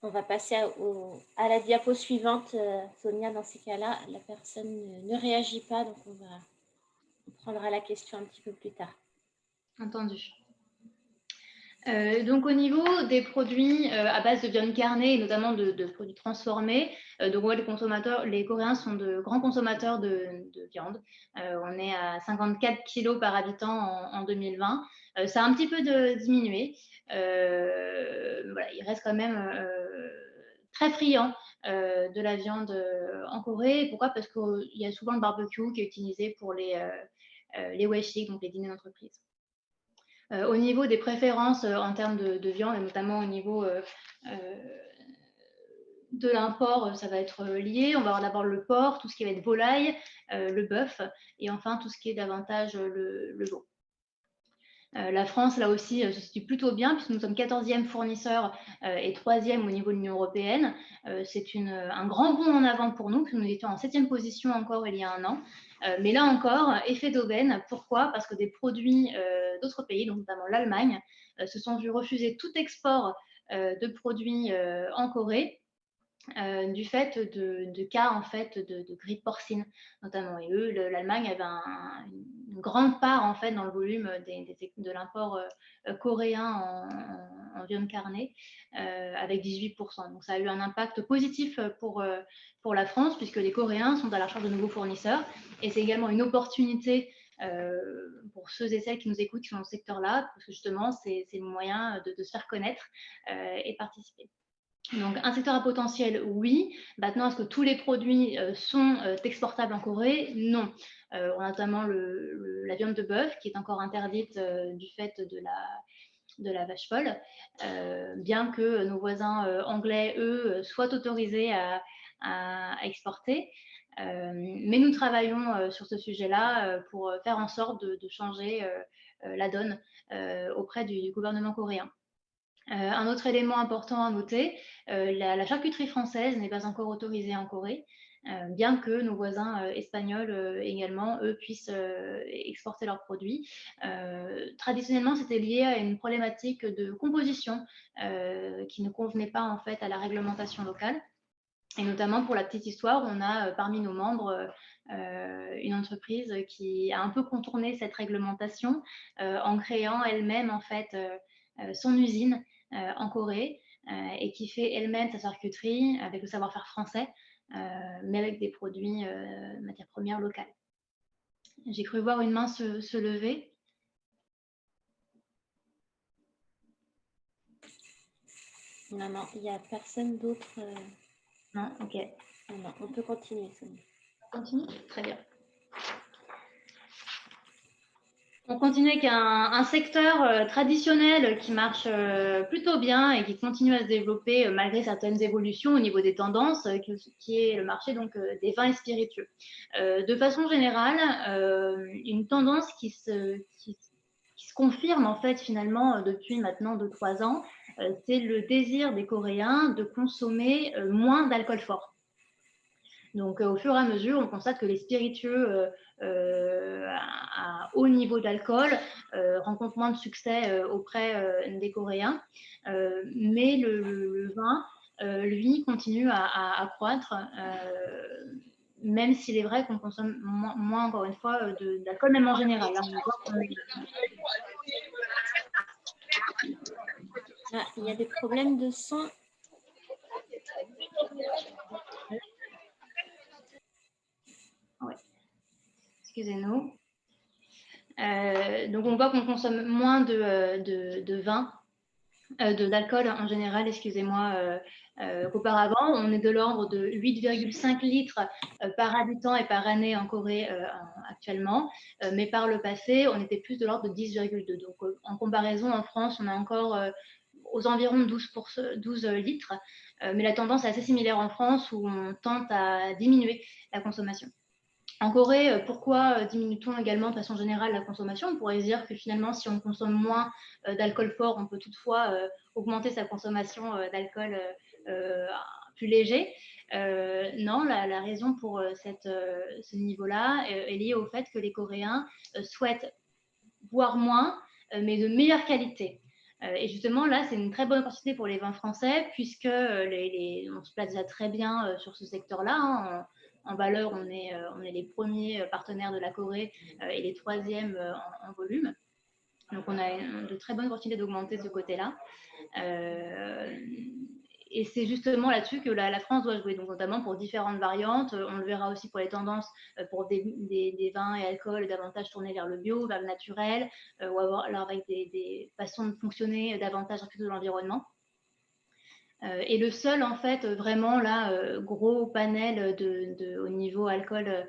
On va passer à la diapo suivante, Sonia. Dans ces cas-là, la personne ne réagit pas, donc on prendra la question un petit peu plus tard. Entendu. Donc au niveau des produits à base de viande carnée et notamment de produits transformés, donc ouais, les Coréens sont de grands consommateurs de viande. On est à 54 kilos par habitant en 2020. Ça a un petit peu diminué. Voilà, il reste quand même très friand de la viande en Corée. Pourquoi? Parce qu'il y a souvent le barbecue qui est utilisé pour les weshik, donc les dîners d'entreprise. Au niveau des préférences en termes de viande, et notamment au niveau de l'import, ça va être lié. On va avoir d'abord le porc, tout ce qui va être volaille, le bœuf, et enfin tout ce qui est davantage le veau. La France, là aussi, se situe plutôt bien, puisque nous sommes 14e fournisseur et 3e au niveau de l'Union européenne. C'est un grand bond en avant pour nous, puisque nous étions en 7e position encore il y a un an. Mais là encore, effet d'aubaine. Pourquoi? Parce que des produits d'autres pays, donc notamment l'Allemagne, se sont vus refuser tout export de produits en Corée. Du fait de cas en fait de grippe porcine notamment, et eux, l'Allemagne avait une grande part en fait dans le volume de l'import coréen en viande carnée avec 18%. Donc ça a eu un impact positif pour la France, puisque les Coréens sont à la recherche de nouveaux fournisseurs, et c'est également une opportunité pour ceux et celles qui nous écoutent qui sont dans ce secteur-là, parce que justement c'est le moyen de se faire connaître et participer. Donc, un secteur à potentiel, oui. Maintenant, est-ce que tous les produits sont exportables en Corée? Non. On a notamment la viande de bœuf qui est encore interdite du fait de la vache folle, bien que nos voisins anglais, eux, soient autorisés à exporter. Mais nous travaillons sur ce sujet-là pour faire en sorte de changer la donne auprès du gouvernement coréen. Un autre élément important à noter, la charcuterie française n'est pas encore autorisée en Corée, bien que nos voisins espagnols également, eux, puissent exporter leurs produits. Traditionnellement, c'était lié à une problématique de composition qui ne convenait pas en fait à la réglementation locale. Et notamment, pour la petite histoire, on a parmi nos membres une entreprise qui a un peu contourné cette réglementation en créant elle-même en fait son usine en Corée et qui fait elle-même sa charcuterie avec le savoir-faire français, mais avec des produits matières premières locales. J'ai cru voir une main se lever. Non, il n'y a personne d'autre. Non, ok. Non, on peut continuer. On continue? Très bien. On continue avec un secteur traditionnel qui marche plutôt bien et qui continue à se développer malgré certaines évolutions au niveau des tendances, qui est le marché donc, des vins et spiritueux. De façon générale, une tendance qui se confirme en fait finalement depuis maintenant 2-3 ans, c'est le désir des Coréens de consommer moins d'alcool fort. Donc, au fur et à mesure, on constate que les spiritueux à haut niveau d'alcool rencontrent moins de succès auprès des Coréens. Mais le vin, lui, continue à croître, même s'il est vrai qu'on consomme moins encore une fois, d'alcool, même en général. Là, on voit Ah, il y a des problèmes de son. Ouais. Excusez-nous. Donc, on voit qu'on consomme moins de vin, d'alcool en général, excusez-moi, qu'auparavant. On est de l'ordre de 8,5 litres par habitant et par année en Corée actuellement. Mais par le passé, on était plus de l'ordre de 10,2. Donc, en comparaison, en France, on est encore aux environs de 12 litres. Mais la tendance est assez similaire en France où on tente à diminuer la consommation. En Corée, pourquoi diminue-t-on également de façon générale la consommation? On pourrait dire que finalement, si on consomme moins d'alcool fort, on peut toutefois augmenter sa consommation d'alcool plus léger. Non, la raison pour ce niveau-là est liée au fait que les Coréens souhaitent boire moins, mais de meilleure qualité. Et justement, là, c'est une très bonne opportunité pour les vins français, puisque on se place déjà très bien sur ce secteur-là. Hein. En valeur, on est les premiers partenaires de la Corée et les troisièmes en volume. Donc, on a de très bonnes opportunités d'augmenter ce côté-là. Et c'est justement là-dessus que la France doit jouer, donc notamment pour différentes variantes. On le verra aussi pour les tendances pour des vins et alcools davantage tournés vers le bio, vers le naturel, ou alors avec des façons de fonctionner davantage respectueuses de l'environnement. Et le seul, en fait, vraiment, là, gros panel au niveau alcool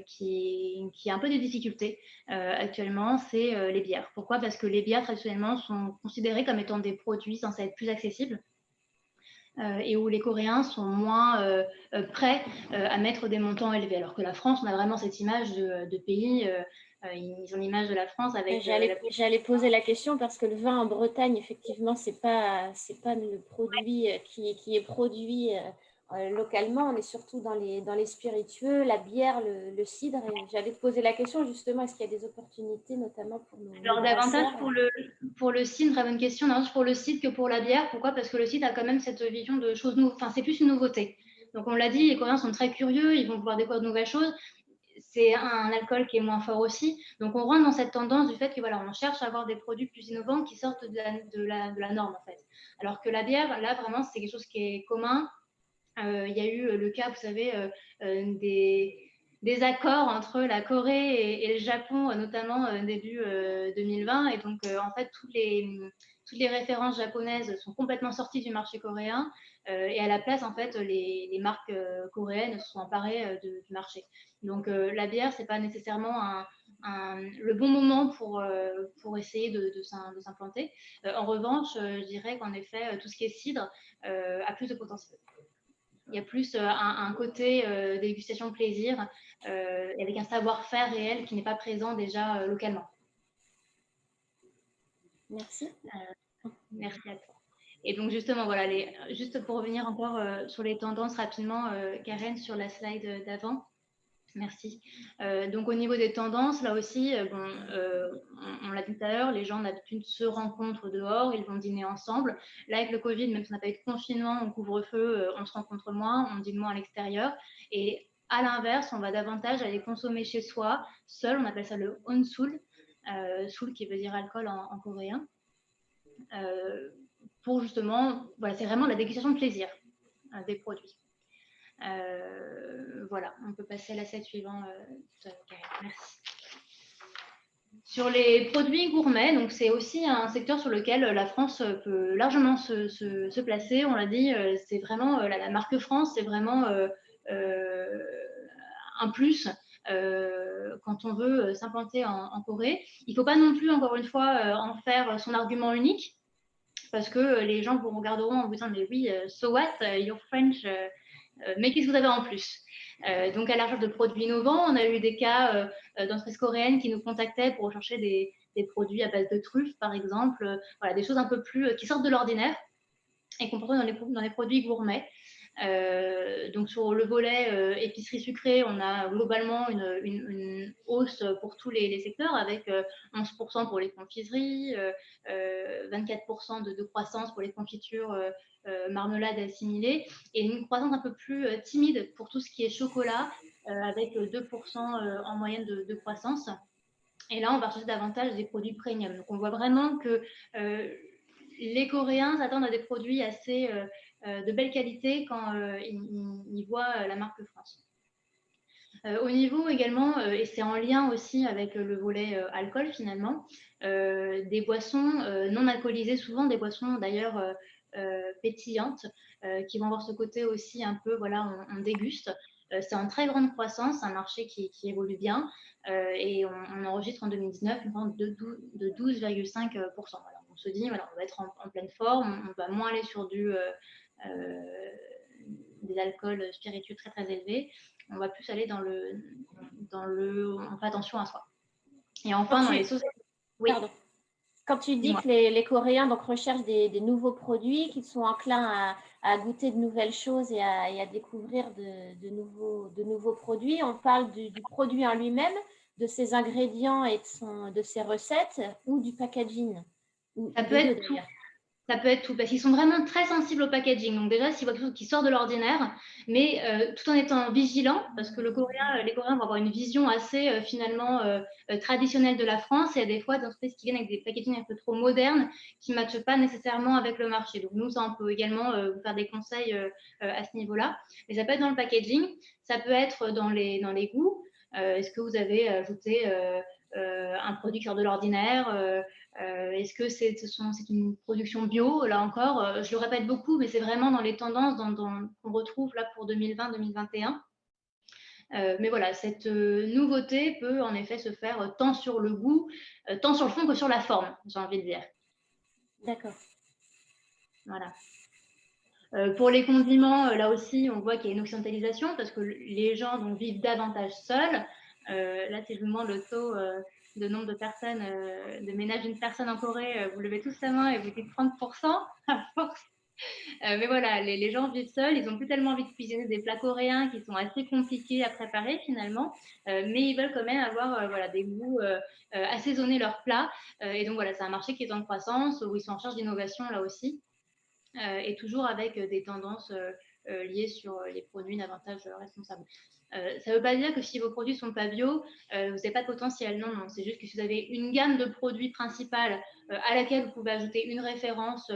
qui a un peu des difficultés actuellement, c'est les bières. Pourquoi? Parce que les bières, traditionnellement, sont considérées comme étant des produits censés être plus accessibles. Et où les Coréens sont moins prêts à mettre des montants élevés. Alors que la France, on a vraiment cette image de pays, ils ont l'image de la France avec... J'allais poser la question parce que le vin en Bretagne, effectivement, c'est pas le produit qui est produit localement. On est surtout dans les spiritueux, la bière, le cidre. Et j'allais te poser la question justement, est-ce qu'il y a des opportunités notamment pour nos Alors davantage pour le cidre, très bonne question, davantage pour le cidre que pour la bière. Pourquoi? Parce que le cidre a quand même cette vision de choses nouvelles. Enfin, c'est plus une nouveauté. Donc on l'a dit, les Coréens sont très curieux, ils vont vouloir découvrir de nouvelles choses. C'est un alcool qui est moins fort aussi. Donc on rentre dans cette tendance du fait que voilà, on cherche à avoir des produits plus innovants qui sortent de la norme en fait. Alors que la bière, là vraiment, c'est quelque chose qui est commun. Il y a eu le cas, vous savez, des accords entre la Corée et le Japon, notamment début 2020. Et donc, en fait, toutes les références japonaises sont complètement sorties du marché coréen. Et à la place, en fait, les marques coréennes se sont emparées du marché. Donc, la bière, ce n'est pas nécessairement le bon moment pour essayer de s'implanter. En revanche, je dirais qu'en effet, tout ce qui est cidre a plus de potentiel. Il y a plus un côté dégustation plaisir avec un savoir-faire réel qui n'est pas présent déjà localement. Merci. Merci à toi. Et donc justement, voilà, juste pour revenir encore sur les tendances rapidement, Karen, sur la slide d'avant. Merci. Donc au niveau des tendances, là aussi, on l'a dit tout à l'heure, les gens d'habitude se rencontrent dehors, ils vont dîner ensemble. Là, avec le Covid, même si on n'a pas eu de confinement, on couvre-feu, on se rencontre moins, on dîne moins à l'extérieur. Et à l'inverse, on va davantage aller consommer chez soi, seul, on appelle ça le onsul, sul qui veut dire alcool en coréen. Pour justement, voilà, c'est vraiment la dégustation de plaisir des produits. Voilà, on peut passer à la slide suivante. Merci. Sur les produits gourmets, donc c'est aussi un secteur sur lequel la France peut largement se placer. On l'a dit, c'est vraiment la marque France, c'est vraiment un plus quand on veut s'implanter en Corée. Il ne faut pas non plus, encore une fois, en faire son argument unique, parce que les gens vous regarderont en vous disant mais oui, so what, you're French, mais qu'est-ce que vous avez en plus? Donc à la recherche de produits innovants, on a eu des cas d'entreprises coréennes qui nous contactaient pour rechercher des produits à base de truffes, par exemple, voilà, des choses un peu plus qui sortent de l'ordinaire et qu'on retrouve dans les produits gourmets. Donc sur le volet épicerie sucrée, on a globalement une hausse pour tous les secteurs avec 11% pour les confiseries, 24% de croissance pour les confitures, marmelades assimilées et une croissance un peu plus timide pour tout ce qui est chocolat avec 2% en moyenne de croissance. Et là, on va chercher davantage des produits premium. Donc on voit vraiment que les Coréens s'attendent à des produits assez de belle qualité quand ils voient la marque France. Au niveau également, et c'est en lien aussi avec le volet alcool finalement, des boissons non alcoolisées, souvent des boissons d'ailleurs pétillantes, qui vont avoir ce côté aussi un peu, voilà, on déguste. C'est en très grande croissance, un marché qui évolue bien, et on enregistre en 2019 une vente de 12,5%. Voilà, on se dit, voilà, on va être en pleine forme, on va moins aller sur des alcools spiritueux très très élevés, on va plus aller on fait attention à soi. Et enfin, dans les sauces... Oui. Pardon. Quand tu dis que les Coréens donc, recherchent des nouveaux produits, qu'ils sont enclins à goûter de nouvelles choses et à découvrir de nouveaux produits, on parle du produit en lui-même, de ses ingrédients et de ses recettes, ou du packaging? Ça peut être tout. Ça peut être tout, parce qu'ils sont vraiment très sensibles au packaging. Donc déjà, s'ils voient quelque chose qui sort de l'ordinaire, mais tout en étant vigilants, parce que les Coréens vont avoir une vision assez finalement traditionnelle de la France, et il y a des fois des entreprises qui viennent avec des packaging un peu trop modernes, qui ne matchent pas nécessairement avec le marché. Donc nous, ça, on peut également vous faire des conseils à ce niveau-là. Mais ça peut être dans le packaging, ça peut être dans les goûts. Est-ce que vous avez ajouté un produit qui sort de l'ordinaire? Est-ce que c'est une production bio? Là encore, je le répète beaucoup, mais c'est vraiment dans les tendances qu'on retrouve là pour 2020-2021. Mais voilà, cette nouveauté peut en effet se faire tant sur le goût, tant sur le fond que sur la forme, j'ai envie de dire. D'accord. Voilà. Pour les condiments, là aussi, on voit qu'il y a une occidentalisation parce que les gens donc, vivent davantage seuls. Là, si je vous demande le taux de nombre de personnes, de ménages d'une personne en Corée, vous levez tous la main et vous dites 30% à force. Mais voilà, les gens vivent seuls, ils n'ont plus tellement envie de cuisiner des plats coréens qui sont assez compliqués à préparer finalement, mais ils veulent quand même avoir voilà, des goûts, assaisonner leurs plats. Et donc voilà, c'est un marché qui est en croissance, où ils sont en charge d'innovation là aussi, et toujours avec des tendances liées sur les produits davantage responsables. Ça ne veut pas dire que si vos produits ne sont pas bio, vous n'avez pas de potentiel. Non, non. C'est juste que si vous avez une gamme de produits principale à laquelle vous pouvez ajouter une référence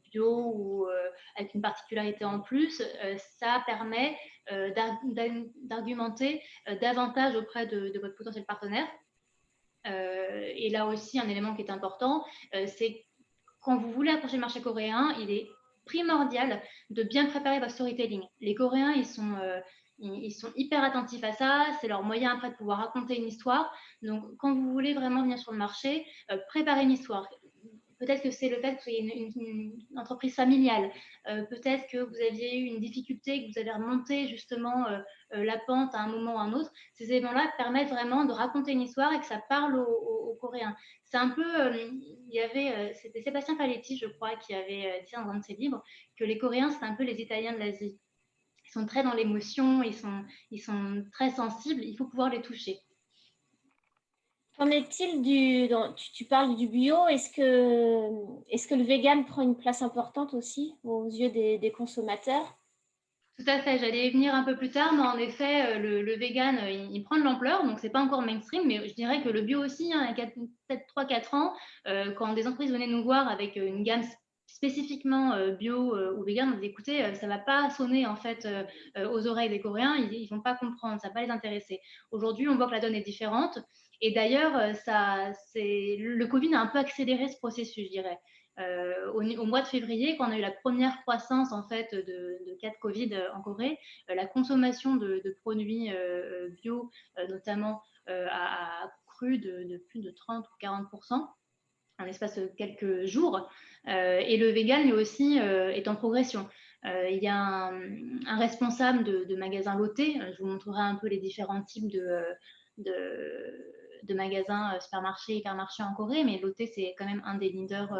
bio ou avec une particularité en plus, ça permet d'argumenter davantage auprès de votre potentiel partenaire. Et là aussi, un élément qui est important, c'est quand vous voulez approcher le marché coréen, il est primordial de bien préparer votre storytelling. Les Coréens, ils sont hyper attentifs à ça. C'est leur moyen après de pouvoir raconter une histoire. Donc, quand vous voulez vraiment venir sur le marché, préparez une histoire. Peut-être que c'est le fait que vous soyez une entreprise familiale. Peut-être que vous aviez eu une difficulté, que vous avez remonté justement la pente à un moment ou à un autre. Ces éléments-là permettent vraiment de raconter une histoire et que ça parle aux Coréens. C'est un peu, c'était Sébastien Paletti, je crois, qui avait dit dans un de ses livres que les Coréens, c'est un peu les Italiens de l'Asie. Ils sont très dans l'émotion, ils sont très sensibles, il faut pouvoir les toucher. Qu'en est-il tu parles du bio, est-ce que le vegan prend une place importante aussi aux yeux des consommateurs? Tout à fait, j'allais y venir un peu plus tard, mais en effet, le vegan, il prend de l'ampleur, donc c'est pas encore mainstream, mais je dirais que le bio aussi, hein, il y a peut-être 3-4 ans, quand des entreprises venaient nous voir avec une gamme spécifiquement bio ou vegan, on disait écoutez, ça va pas sonner en fait aux oreilles des Coréens, ils vont pas comprendre, ça va pas les intéresser. Aujourd'hui, on voit que la donne est différente, et d'ailleurs, le Covid a un peu accéléré ce processus, je dirais. Au mois de février, quand on a eu la première croissance en fait de cas de Covid en Corée, la consommation de produits bio, notamment, a cru de plus de 30 ou 40% en l'espace de quelques jours. Et le vegan, lui aussi, est en progression. Il y a un responsable de magasin Lotte, je vous montrerai un peu les différents types de magasins supermarchés, hypermarchés en Corée, mais Lotte, c'est quand même un des leaders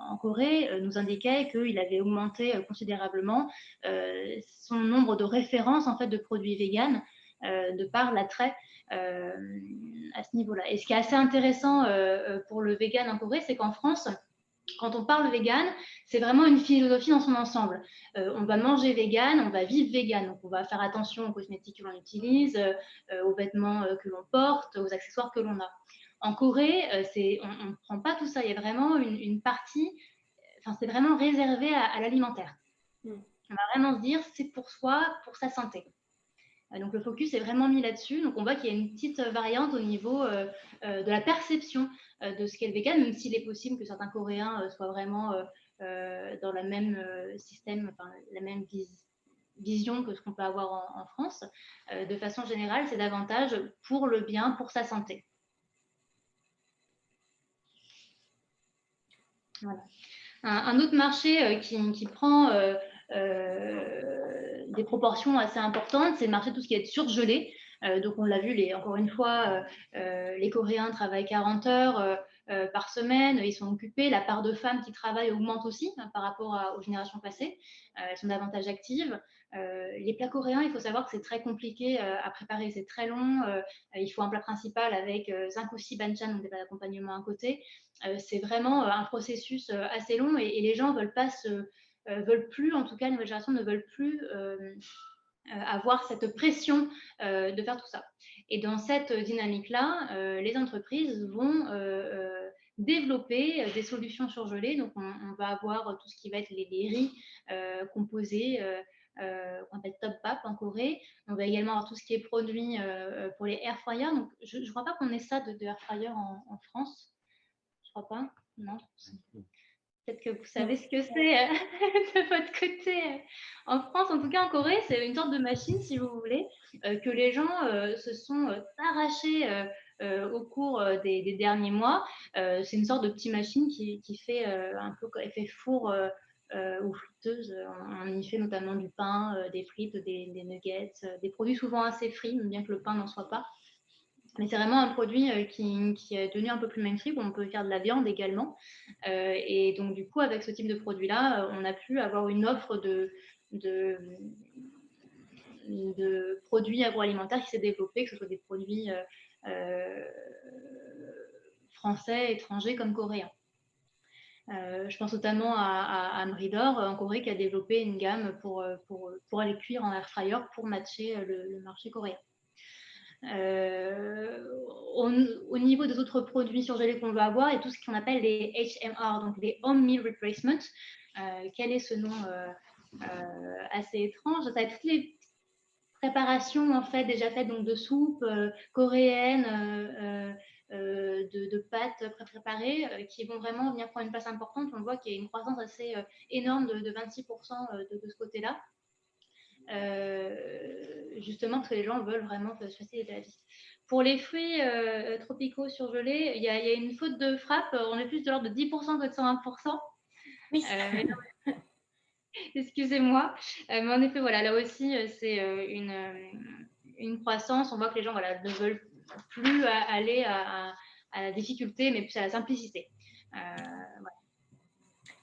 en Corée, nous indiquait qu'il avait augmenté considérablement son nombre de références en fait, de produits véganes de par l'attrait à ce niveau-là. Et ce qui est assez intéressant pour le vegan en Corée, c'est qu'en France, quand on parle vegan, c'est vraiment une philosophie dans son ensemble. On va manger vegan, on va vivre vegan. Donc, on va faire attention aux cosmétiques que l'on utilise, aux vêtements que l'on porte, aux accessoires que l'on a. En Corée, on ne prend pas tout ça. Il y a vraiment une partie, c'est vraiment réservé à l'alimentaire. On va vraiment se dire, c'est pour soi, pour sa santé. Donc le focus est vraiment mis là-dessus. Donc on voit qu'il y a une petite variante au niveau de la perception de ce qu'est le vegan, même s'il est possible que certains Coréens soient vraiment dans le même système, la même vision que ce qu'on peut avoir en France. De façon générale, c'est davantage pour le bien, pour sa santé. Voilà. Un autre marché qui prend des proportions assez importantes, c'est le marché de tout ce qui est surgelé. Donc on l'a vu, encore une fois, les Coréens travaillent 40 heures par semaine, ils sont occupés, la part de femmes qui travaillent augmente aussi par rapport aux générations passées, elles sont davantage actives. Les plats coréens, il faut savoir que c'est très compliqué à préparer, c'est très long, il faut un plat principal avec 5 ou 6 banchan, donc des plats d'accompagnement à côté. C'est vraiment un processus assez long et les gens veulent plus, en tout cas, les nouvelles générations ne veulent plus avoir cette pression de faire tout ça. Et dans cette dynamique-là, les entreprises vont développer des solutions surgelées. Donc, on va avoir tout ce qui va être les riz composés, qu'on appelle top pap en Corée. On va également avoir tout ce qui est produit pour les air fryers. Donc, je ne crois pas qu'on ait ça de air fryer en France. Je crois pas. Non. Peut-être que vous savez ce que c'est de votre côté. En France, en tout cas en Corée, c'est une sorte de machine, si vous voulez, que les gens se sont arrachés au cours des derniers mois. C'est une sorte de petite machine qui fait un peu effet four ou friteuse. On y fait notamment du pain, des frites, des nuggets, des produits souvent assez frits, bien que le pain n'en soit pas. Mais c'est vraiment un produit qui est devenu un peu plus mainstream, où on peut faire de la viande également. Et donc, du coup, avec ce type de produit-là, on a pu avoir une offre de produits agroalimentaires qui s'est développée, que ce soit des produits français, étrangers comme coréens. Je pense notamment à Amridor en Corée qui a développé une gamme pour aller cuire en air fryer pour matcher le marché coréen. Au niveau des autres produits surgelés qu'on va avoir et tout ce qu'on appelle les HMR, donc les Home Meal Replacement. Quel est ce nom assez étrange? Ça va être toutes les préparations en fait déjà faites donc de soupe coréenne, de pâtes préparées qui vont vraiment venir prendre une place importante. On voit qu'il y a une croissance assez énorme de 26% de ce côté-là. Justement parce que les gens veulent vraiment se faciliter la vie. Pour les fruits tropicaux surgelés, il y a une faute de frappe, on est plus de l'ordre de 10% que de 120%. Oui. Excusez-moi. Mais en effet, voilà, là aussi, c'est une croissance. On voit que les gens ne veulent plus aller à la difficulté, mais plus à la simplicité. Voilà.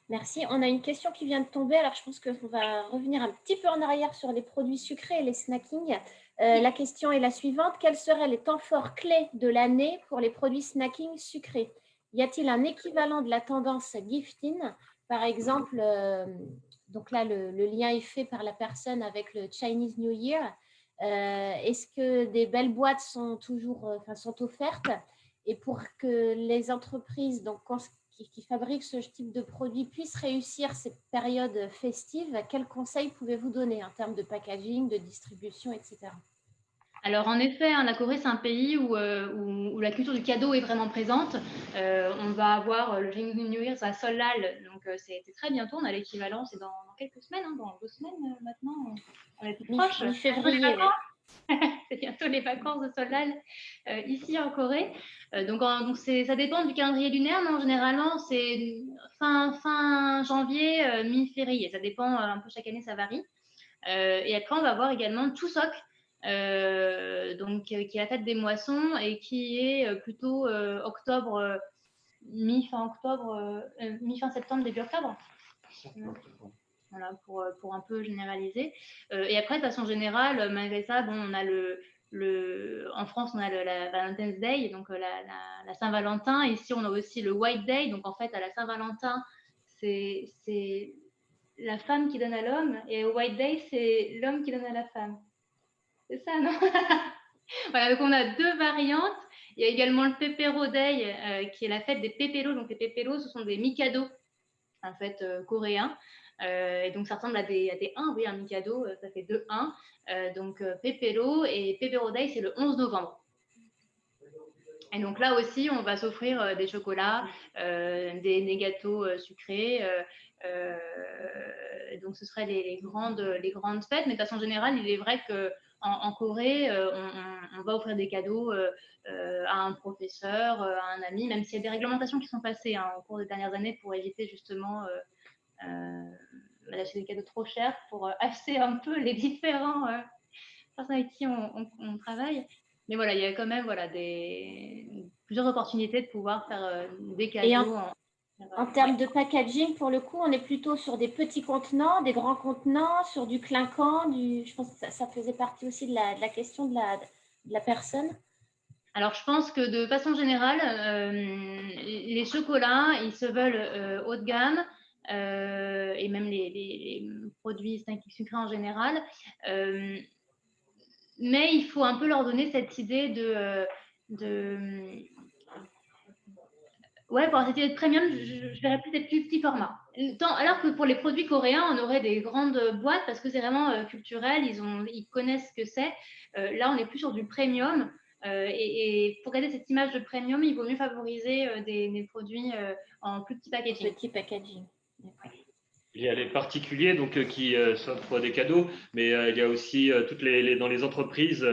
Merci. On a une question qui vient de tomber. Alors, je pense qu'on va revenir un petit peu en arrière sur les produits sucrés et les snackings. La question est la suivante. Quels seraient les temps forts clés de l'année pour les produits snacking sucrés? Y a-t-il un équivalent de la tendance gifting? Par exemple, donc là, le lien est fait par la personne avec le Chinese New Year. Est-ce que des belles boîtes sont sont offertes? Et pour que les entreprises qui fabriquent ce type de produit puissent réussir cette période festive, quels conseils pouvez-vous donner en termes de packaging, de distribution, etc. Alors en effet, la Corée, c'est un pays où la culture du cadeau est vraiment présente. On va avoir le Chinese New Year à Solal, donc c'est très bientôt. On a l'équivalent, c'est dans quelques semaines, dans 2 semaines maintenant. On est plus proche. Mi-février. C'est bientôt les vacances de Solal ici en Corée. Donc ça dépend du calendrier lunaire, mais généralement c'est fin janvier, mi-février. Ça dépend un peu, chaque année ça varie. Et après on va avoir également Chuseok, qui est la fête des moissons et qui est plutôt octobre, mi-fin octobre, mi-fin septembre, début octobre. Voilà, pour un peu généraliser. Et après, de façon générale, malgré ça, on a en France, on a la Valentine's Day, donc la Saint-Valentin. Ici, on a aussi le White Day. Donc, en fait, à la Saint-Valentin, c'est la femme qui donne à l'homme. Et au White Day, c'est l'homme qui donne à la femme. C'est ça, non? Voilà, donc on a 2 variantes. Il y a également le Pepero Day, qui est la fête des péperos. Donc les péperos, ce sont des mikados en fait coréens. Et donc ça ressemble à des 1, oui, un mikado, ça fait 2-1. Donc Pepero et Pepero Day, c'est le 11 novembre. Et donc là aussi, on va s'offrir des chocolats, des gâteaux sucrés. Donc ce seraient les grandes fêtes. Mais de façon générale, il est vrai qu'en Corée, on va offrir des cadeaux à un professeur, à un ami, même s'il y a des réglementations qui sont passées au cours des dernières années pour éviter justement d'acheter des cadeaux trop chers, pour acheter un peu les différents personnes avec qui on travaille. Mais voilà, il y a quand même plusieurs opportunités de pouvoir faire des cadeaux. En termes de packaging, pour le coup, on est plutôt sur des petits contenants, des grands contenants, sur du clinquant. Je pense que ça faisait partie aussi de la question de la personne. Alors, je pense que de façon générale, les chocolats, ils se veulent haut de gamme, et même les produits sucrés en général. Mais il faut un peu leur donner cette idée ouais, pour cette idée de premium, je verrais peut-être plus petit format. Alors que pour les produits coréens, on aurait des grandes boîtes parce que c'est vraiment culturel, ils connaissent ce que c'est. Là, on est plus sur du premium. Et pour garder cette image de premium, il vaut mieux favoriser des produits en plus petit packaging. Petit packaging. Il y a les particuliers donc, qui s'offrent des cadeaux, mais il y a aussi dans les entreprises,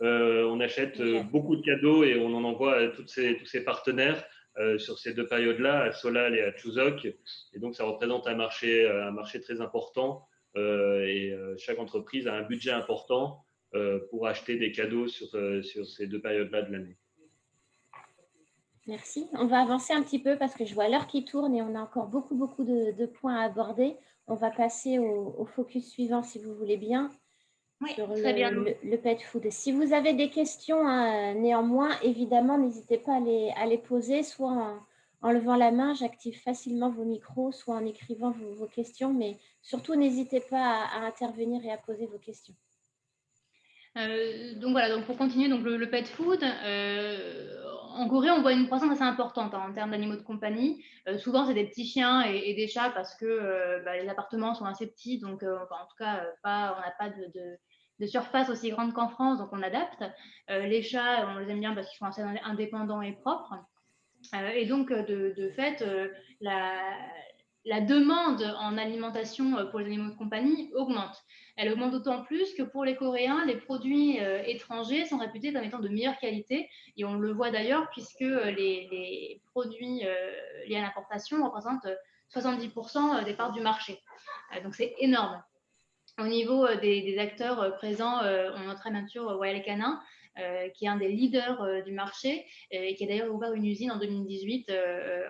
on achète beaucoup de cadeaux et on en envoie à tous ces partenaires sur ces deux périodes-là, à Solal et à Chuseok. Et donc, ça représente un marché très important et chaque entreprise a un budget important pour acheter des cadeaux sur ces deux périodes-là de l'année. Merci. On va avancer un petit peu parce que je vois l'heure qui tourne et on a encore beaucoup de points à aborder. On va passer au focus suivant, si vous voulez bien, sur le pet food. Si vous avez des questions, néanmoins, évidemment, n'hésitez pas à les poser, soit en levant la main, j'active facilement vos micros, soit en écrivant vos questions, mais surtout, n'hésitez pas à intervenir et à poser vos questions. Donc voilà, donc pour continuer, donc le pet food, en Corée, on voit une croissance assez importante en termes d'animaux de compagnie. Souvent, c'est des petits chiens et des chats parce que les appartements sont assez petits, donc en tout cas, on n'a pas de surface aussi grande qu'en France, donc on adapte. Les chats, on les aime bien parce qu'ils sont assez indépendants et propres. Et donc, de fait, la demande en alimentation pour les animaux de compagnie augmente. Elle augmente d'autant plus que pour les Coréens, les produits étrangers sont réputés comme étant de meilleure qualité. Et on le voit d'ailleurs puisque les produits liés à l'importation représentent 70% des parts du marché. Donc c'est énorme. Au niveau des acteurs présents, on noterait bien sûr Royal Canin, qui est un des leaders du marché et qui a d'ailleurs ouvert une usine en 2018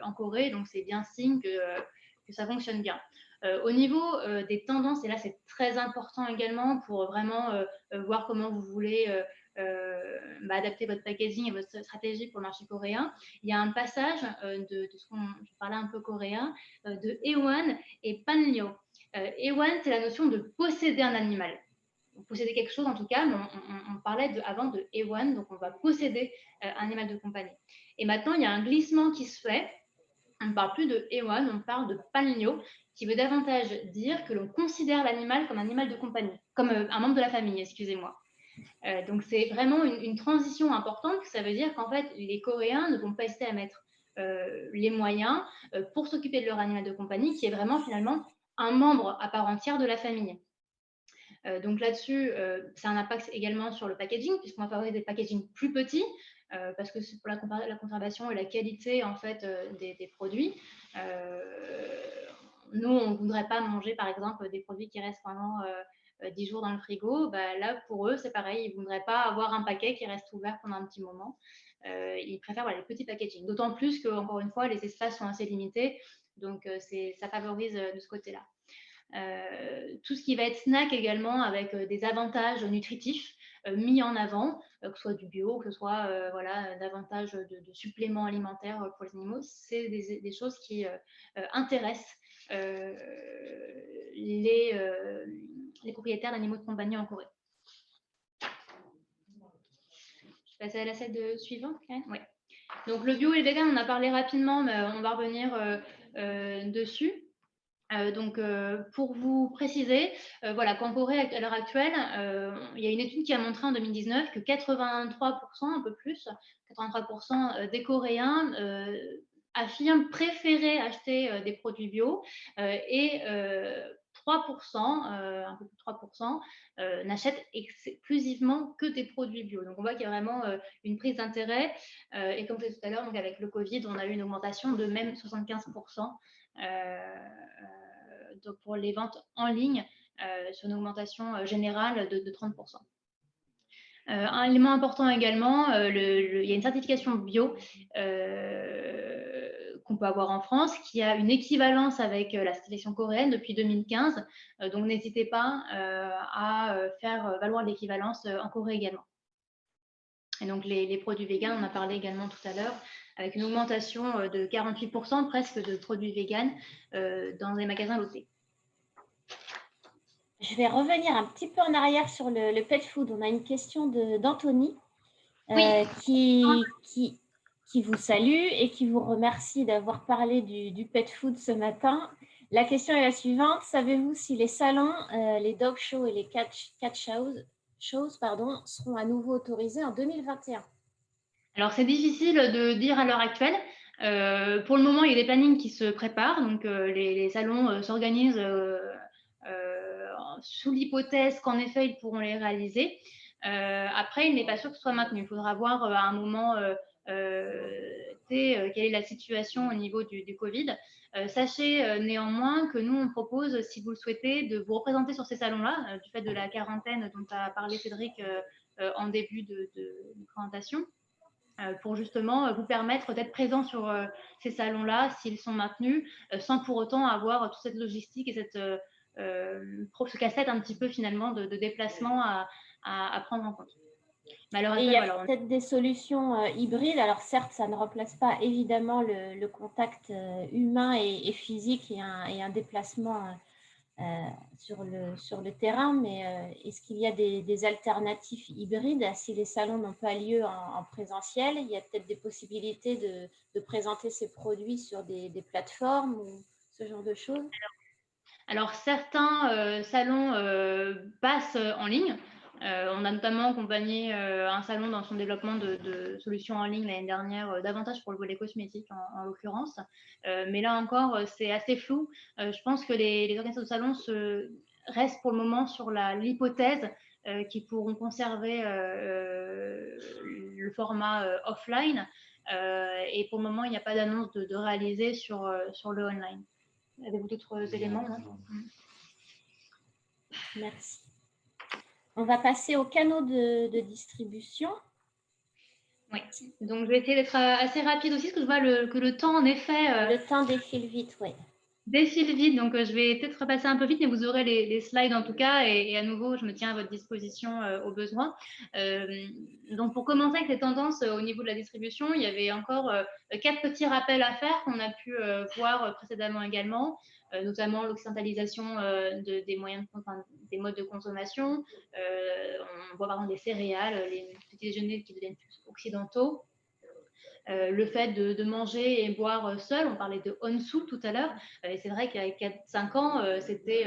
en Corée. Donc c'est bien signe que ça fonctionne bien. Au niveau des tendances, et là c'est très important également pour vraiment voir comment vous voulez adapter votre packaging et votre stratégie pour le marché coréen, il y a un passage de ce qu'on parlait un peu coréen, de Ewan et Panlyo. Ewan, c'est la notion de posséder un animal. Posséder quelque chose en tout cas, mais on parlait avant de Ewan, donc on va posséder un animal de compagnie. Et maintenant, il y a un glissement qui se fait. On ne parle plus de Ewan, on parle de Palnio, qui veut davantage dire que l'on considère l'animal comme un animal de compagnie, comme un membre de la famille, excusez-moi. Donc c'est vraiment une transition importante, ça veut dire qu'en fait, les Coréens ne vont pas hésiter à mettre les moyens pour s'occuper de leur animal de compagnie, qui est vraiment finalement un membre à part entière de la famille. Donc là-dessus, ça a un impact également sur le packaging, puisqu'on va favoriser des packagings plus petits, parce que c'est pour la conservation et la qualité en fait des produits. Nous, on ne voudrait pas manger, par exemple, des produits qui restent pendant 10 jours dans le frigo. Là, pour eux, c'est pareil. Ils ne voudraient pas avoir un paquet qui reste ouvert pendant un petit moment. Ils préfèrent les petits packaging. D'autant plus que, encore une fois, les espaces sont assez limités. Donc, ça favorise de ce côté-là. Tout ce qui va être snack également, avec des avantages nutritifs mis en avant, que ce soit du bio, que ce soit davantage de suppléments alimentaires pour les animaux, c'est des choses qui intéressent les propriétaires d'animaux de compagnie en Corée. Je passer à la slide suivante, Karen. Ouais. Donc, le bio et le vegan, on a parlé rapidement, mais on va revenir dessus. Pour vous préciser, voilà, qu'en Corée, à l'heure actuelle, il y a une étude qui a montré en 2019 que 83%, un peu plus, 83% des Coréens affirment préférer acheter des produits bio et 3%, un peu plus de 3%, n'achètent exclusivement que des produits bio. Donc, on voit qu'il y a vraiment une prise d'intérêt. Et comme je disais tout à l'heure, donc avec le Covid, on a eu une augmentation de même 75%. Donc pour les ventes en ligne, sur une augmentation générale de 30%. Un élément important également, il y a une certification bio qu'on peut avoir en France qui a une équivalence avec la certification coréenne depuis 2015. Donc n'hésitez pas à faire valoir l'équivalence en Corée également. Et donc les produits véganes, on a parlé également tout à l'heure, avec une augmentation de 48% presque de produits véganes dans les magasins lotés. Je vais revenir un petit peu en arrière sur le pet food. On a une question d'Anthony qui vous salue et qui vous remercie d'avoir parlé du pet food ce matin. La question est la suivante. Savez-vous si les salons, les dog shows et les cat shows seront à nouveau autorisés en 2021? Alors, c'est difficile de dire à l'heure actuelle. Pour le moment, il y a des plannings qui se préparent. Donc, les salons s'organisent sous l'hypothèse qu'en effet, ils pourront les réaliser. Après, il n'est pas sûr que ce soit maintenu. Il faudra voir à un moment quelle est la situation au niveau du Covid. Sachez néanmoins que nous, on propose, si vous le souhaitez, de vous représenter sur ces salons-là, du fait de la quarantaine dont a parlé Cédric en début de présentation. Pour justement vous permettre d'être présent sur ces salons-là s'ils sont maintenus, sans pour autant avoir toute cette logistique et ce casse-tête un petit peu finalement de déplacement à prendre en compte. Et il y a peut-être des solutions hybrides. Alors certes, ça ne remplace pas évidemment le contact humain et physique et un déplacement sur le terrain, mais est-ce qu'il y a des alternatives hybrides? Si les salons n'ont pas lieu en présentiel, il y a peut-être des possibilités de présenter ces produits sur des plateformes ou ce genre de choses? Alors certains salons passent en ligne. On a notamment accompagné un salon dans son développement de solutions en ligne l'année dernière, davantage pour le volet cosmétique en l'occurrence. Mais là encore, c'est assez flou. Je pense que les organisateurs de salons restent pour le moment sur l'hypothèse qu'ils pourront conserver le format offline. Et pour le moment, il n'y a pas d'annonce de réaliser sur le online. Avez-vous d'autres éléments là? Merci. On va passer aux canaux de distribution. Oui, donc je vais essayer d'être assez rapide aussi, parce que je vois que le temps, en effet… le temps défile vite, oui. Défile vite, donc je vais peut-être repasser un peu vite, mais vous aurez les slides en tout cas, et à nouveau, je me tiens à votre disposition au besoin. Donc pour commencer avec les tendances au niveau de la distribution, il y avait encore 4 petits rappels à faire qu'on a pu voir précédemment également, notamment l'occidentalisation des modes de consommation. On voit par exemple des céréales, les petits déjeuners qui deviennent plus occidentaux. Le fait de manger et boire seul, on parlait de onsu tout à l'heure, et c'est vrai qu'il y a 4-5 ans, c'était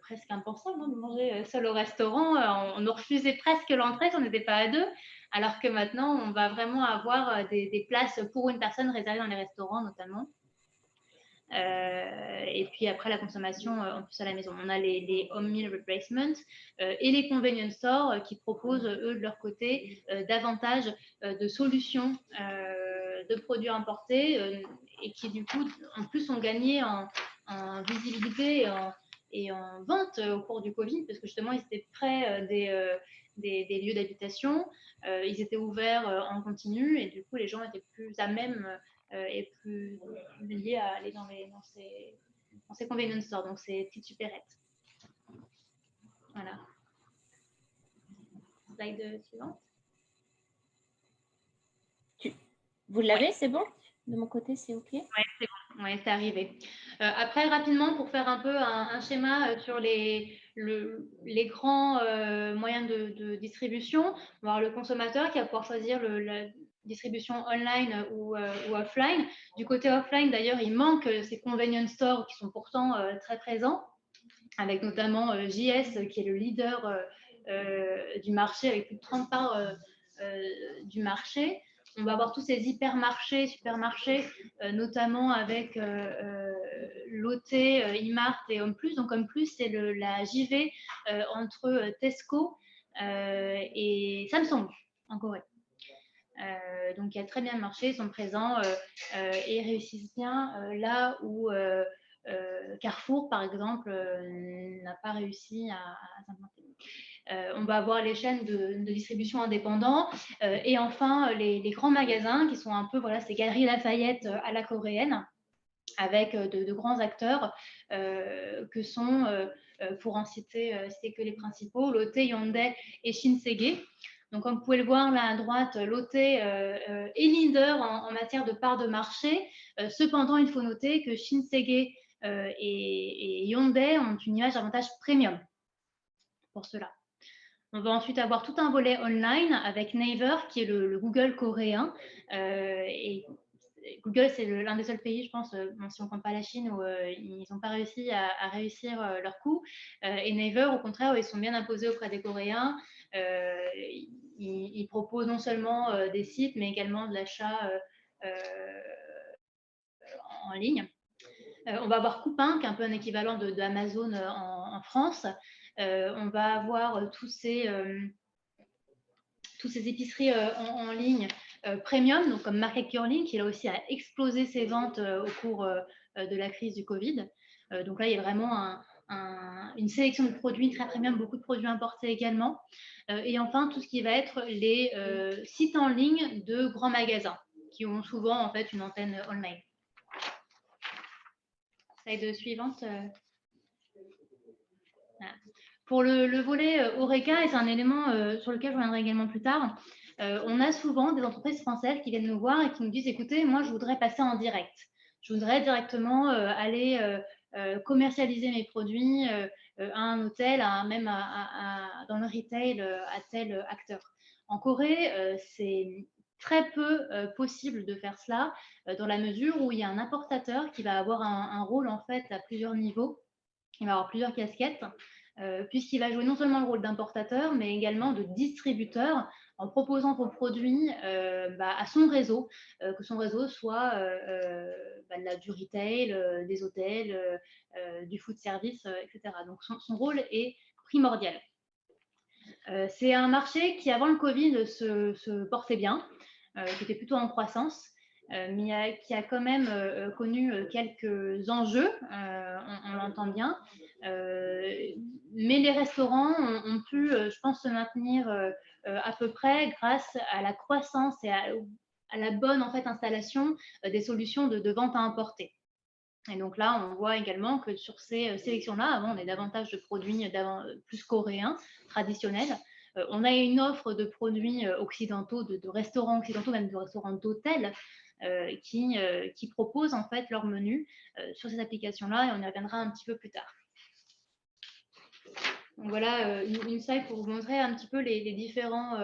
presque impensable de manger seul au restaurant, on nous refusait presque l'entrée si on n'était pas à deux, alors que maintenant, on va vraiment avoir des places pour une personne réservées dans les restaurants notamment. Et puis après la consommation en plus à la maison, on a les home meal replacements et les convenience stores qui proposent eux de leur côté davantage de solutions de produits importés et qui du coup en plus ont gagné en visibilité et en vente au cours du Covid, parce que justement ils étaient près des lieux d'habitation, ils étaient ouverts en continu et du coup les gens étaient plus à même et plus liés à aller dans ces convenience stores, donc ces petites supérettes. Voilà. Slide suivante. Vous l'avez, c'est bon? De mon côté, c'est OK? Oui, c'est bon. Ouais, c'est arrivé. Après, rapidement, pour faire un peu un schéma sur les grands moyens de distribution, on va avoir le consommateur qui va pouvoir choisir la distribution online ou offline. Du côté offline, d'ailleurs, il manque ces convenience stores qui sont pourtant très présents, avec notamment JS qui est le leader du marché avec plus de 30 parts du marché. On va avoir tous ces hypermarchés, supermarchés, notamment avec Lotte, Imart et Homeplus. Donc Homeplus, c'est la JV entre Tesco et Samsung en Corée. Donc il y a très bien marché, ils sont présents et réussissent bien là où Carrefour, par exemple, n'a pas réussi à s'implanter. On va avoir les chaînes de distribution indépendants et enfin les grands magasins qui sont un peu, voilà, ces galeries Lafayette à la coréenne, avec de grands acteurs que sont, pour en citer que les principaux, Lotte, Hyundai et Shinsegae. Donc, comme vous pouvez le voir là à droite, Lotte est leader en matière de part de marché. Cependant, il faut noter que Shinsegae et Hyundai ont une image davantage premium pour cela. On va ensuite avoir tout un volet online avec Naver, qui est le Google coréen. Et Google, c'est l'un des seuls pays, je pense, si on ne compte pas la Chine, où ils n'ont pas réussi à réussir leur coup. Et Naver, au contraire, ils sont bien imposés auprès des Coréens. Ils proposent non seulement des sites, mais également de l'achat en ligne. On va avoir Coupang, qui est un peu un équivalent d'Amazon en France. On va avoir tous ces épiceries en ligne premium, donc comme Market Curling, qui là aussi a explosé ses ventes au cours de la crise du Covid. Donc là, il y a vraiment une sélection de produits très premium, beaucoup de produits importés également. Et enfin, tout ce qui va être les sites en ligne de grands magasins, qui ont souvent en fait une antenne online. Slide suivante. Voilà. Pour le volet Horeca, et c'est un élément sur lequel je reviendrai également plus tard, on a souvent des entreprises françaises qui viennent nous voir et qui nous disent, écoutez, moi, je voudrais passer en direct. Je voudrais directement aller commercialiser mes produits à un hôtel, même dans le retail, à tel acteur. En Corée, c'est très peu possible de faire cela dans la mesure où il y a un importateur qui va avoir un rôle en fait à plusieurs niveaux. Il va avoir plusieurs casquettes, puisqu'il va jouer non seulement le rôle d'importateur, mais également de distributeur, en proposant vos produits à son réseau, que son réseau soit du retail, des hôtels, du food service, etc. Donc son rôle est primordial. C'est un marché qui, avant le Covid, se portait bien, qui était plutôt en croissance, mais qui a quand même connu quelques enjeux, on l'entend bien. Mais les restaurants ont pu, je pense, se maintenir à peu près grâce à la croissance et à la bonne en fait, installation des solutions de vente à importer. Et donc là, on voit également que sur ces sélections-là, avant, on est davantage de produits plus coréens, traditionnels. On a une offre de produits occidentaux, de restaurants occidentaux, même de restaurants d'hôtels, qui proposent en fait leur menu sur ces applications-là, et on y reviendra un petit peu plus tard. Donc voilà une slide pour vous montrer un petit peu les différents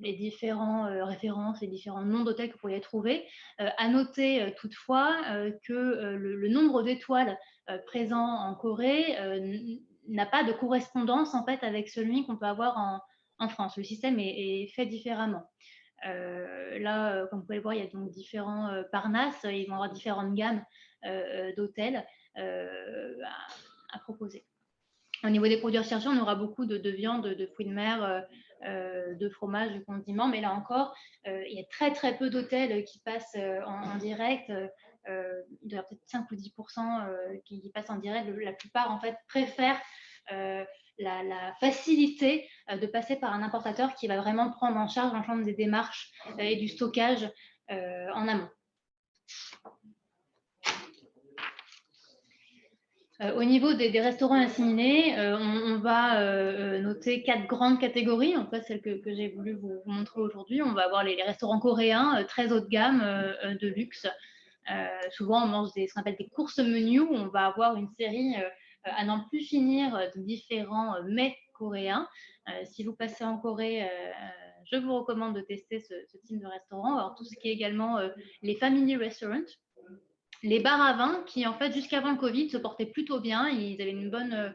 références, les différents noms d'hôtels que vous pourriez trouver. À noter toutefois que le nombre d'étoiles présent en Corée n'a pas de correspondance en fait avec celui qu'on peut avoir en France. Le système est fait différemment. Là, comme vous pouvez le voir, il y a donc différents Parnasse, ils vont avoir différentes gammes d'hôtels à proposer. Au niveau des produits recherchés, on aura beaucoup de viande, de fruits de mer, de fromage, de condiments, mais là encore, il y a très très peu d'hôtels qui passent en direct, il y a peut-être 5 ou 10% qui passent en direct. La plupart, en fait, préfèrent la facilité de passer par un importateur qui va vraiment prendre en charge l'ensemble des démarches et du stockage en amont. Au niveau des restaurants assimilés, on va noter 4 grandes catégories. En fait, celles que j'ai voulu vous montrer aujourd'hui. On va avoir les restaurants coréens, très haut de gamme, de luxe, Souvent, on mange ce qu'on appelle des courses menus, où on va avoir une série à n'en plus finir de différents mets coréens. Si vous passez en Corée, je vous recommande de tester ce type de restaurant. Alors, tout ce qui est également les family restaurants, les bars à vin qui, en fait, jusqu'avant le Covid, se portaient plutôt bien. Ils avaient une bonne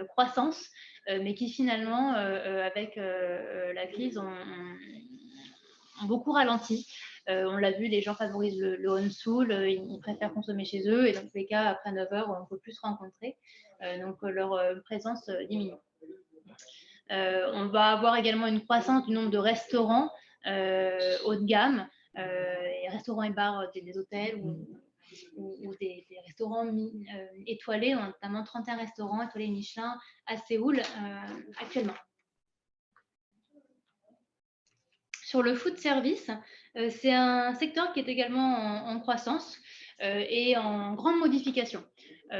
croissance, mais qui finalement, avec la crise, ont beaucoup ralenti. On l'a vu, les gens favorisent le on-soul, ils préfèrent consommer chez eux, et dans tous les cas, après 9 heures, on ne peut plus se rencontrer. Donc, leur présence diminue. On va avoir également une croissance du nombre de restaurants haut de gamme, et restaurants et bars des hôtels ou des restaurants étoilés, notamment 31 restaurants étoilés Michelin à Séoul actuellement. Sur le food service, c'est un secteur qui est également en croissance et en grande modification.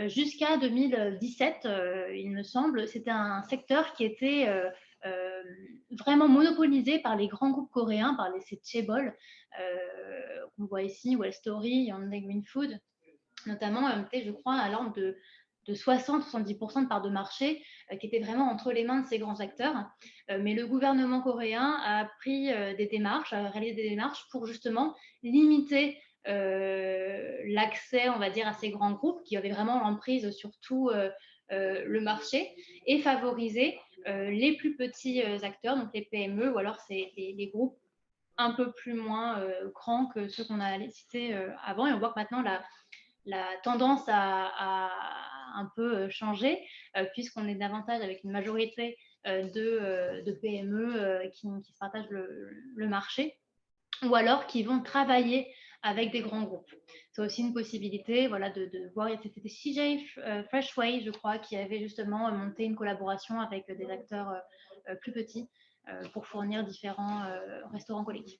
Jusqu'à 2017, il me semble, c'était un secteur qui était vraiment monopolisé par les grands groupes coréens, par ces chaebol qu'on voit ici, Well Story, Hyundai Green Food, notamment, je crois, à l'ordre de 60-70% de part de marché qui était vraiment entre les mains de ces grands acteurs. Mais le gouvernement coréen a pris des démarches, a réalisé des démarches pour justement limiter l'accès, on va dire, à ces grands groupes qui avaient vraiment l'emprise sur tout le marché et favoriser les plus petits acteurs, donc les PME, ou alors c'est les groupes un peu plus moins grands que ceux qu'on a cités avant. Et on voit que maintenant, la tendance a un peu changé, puisqu'on est davantage avec une majorité de PME qui se partagent le marché, ou alors qui vont travailler avec des grands groupes. C'est aussi une possibilité, voilà, de voir. C'était CJ Freshway, je crois, qui avait justement monté une collaboration avec des acteurs plus petits pour fournir différents restaurants collectifs.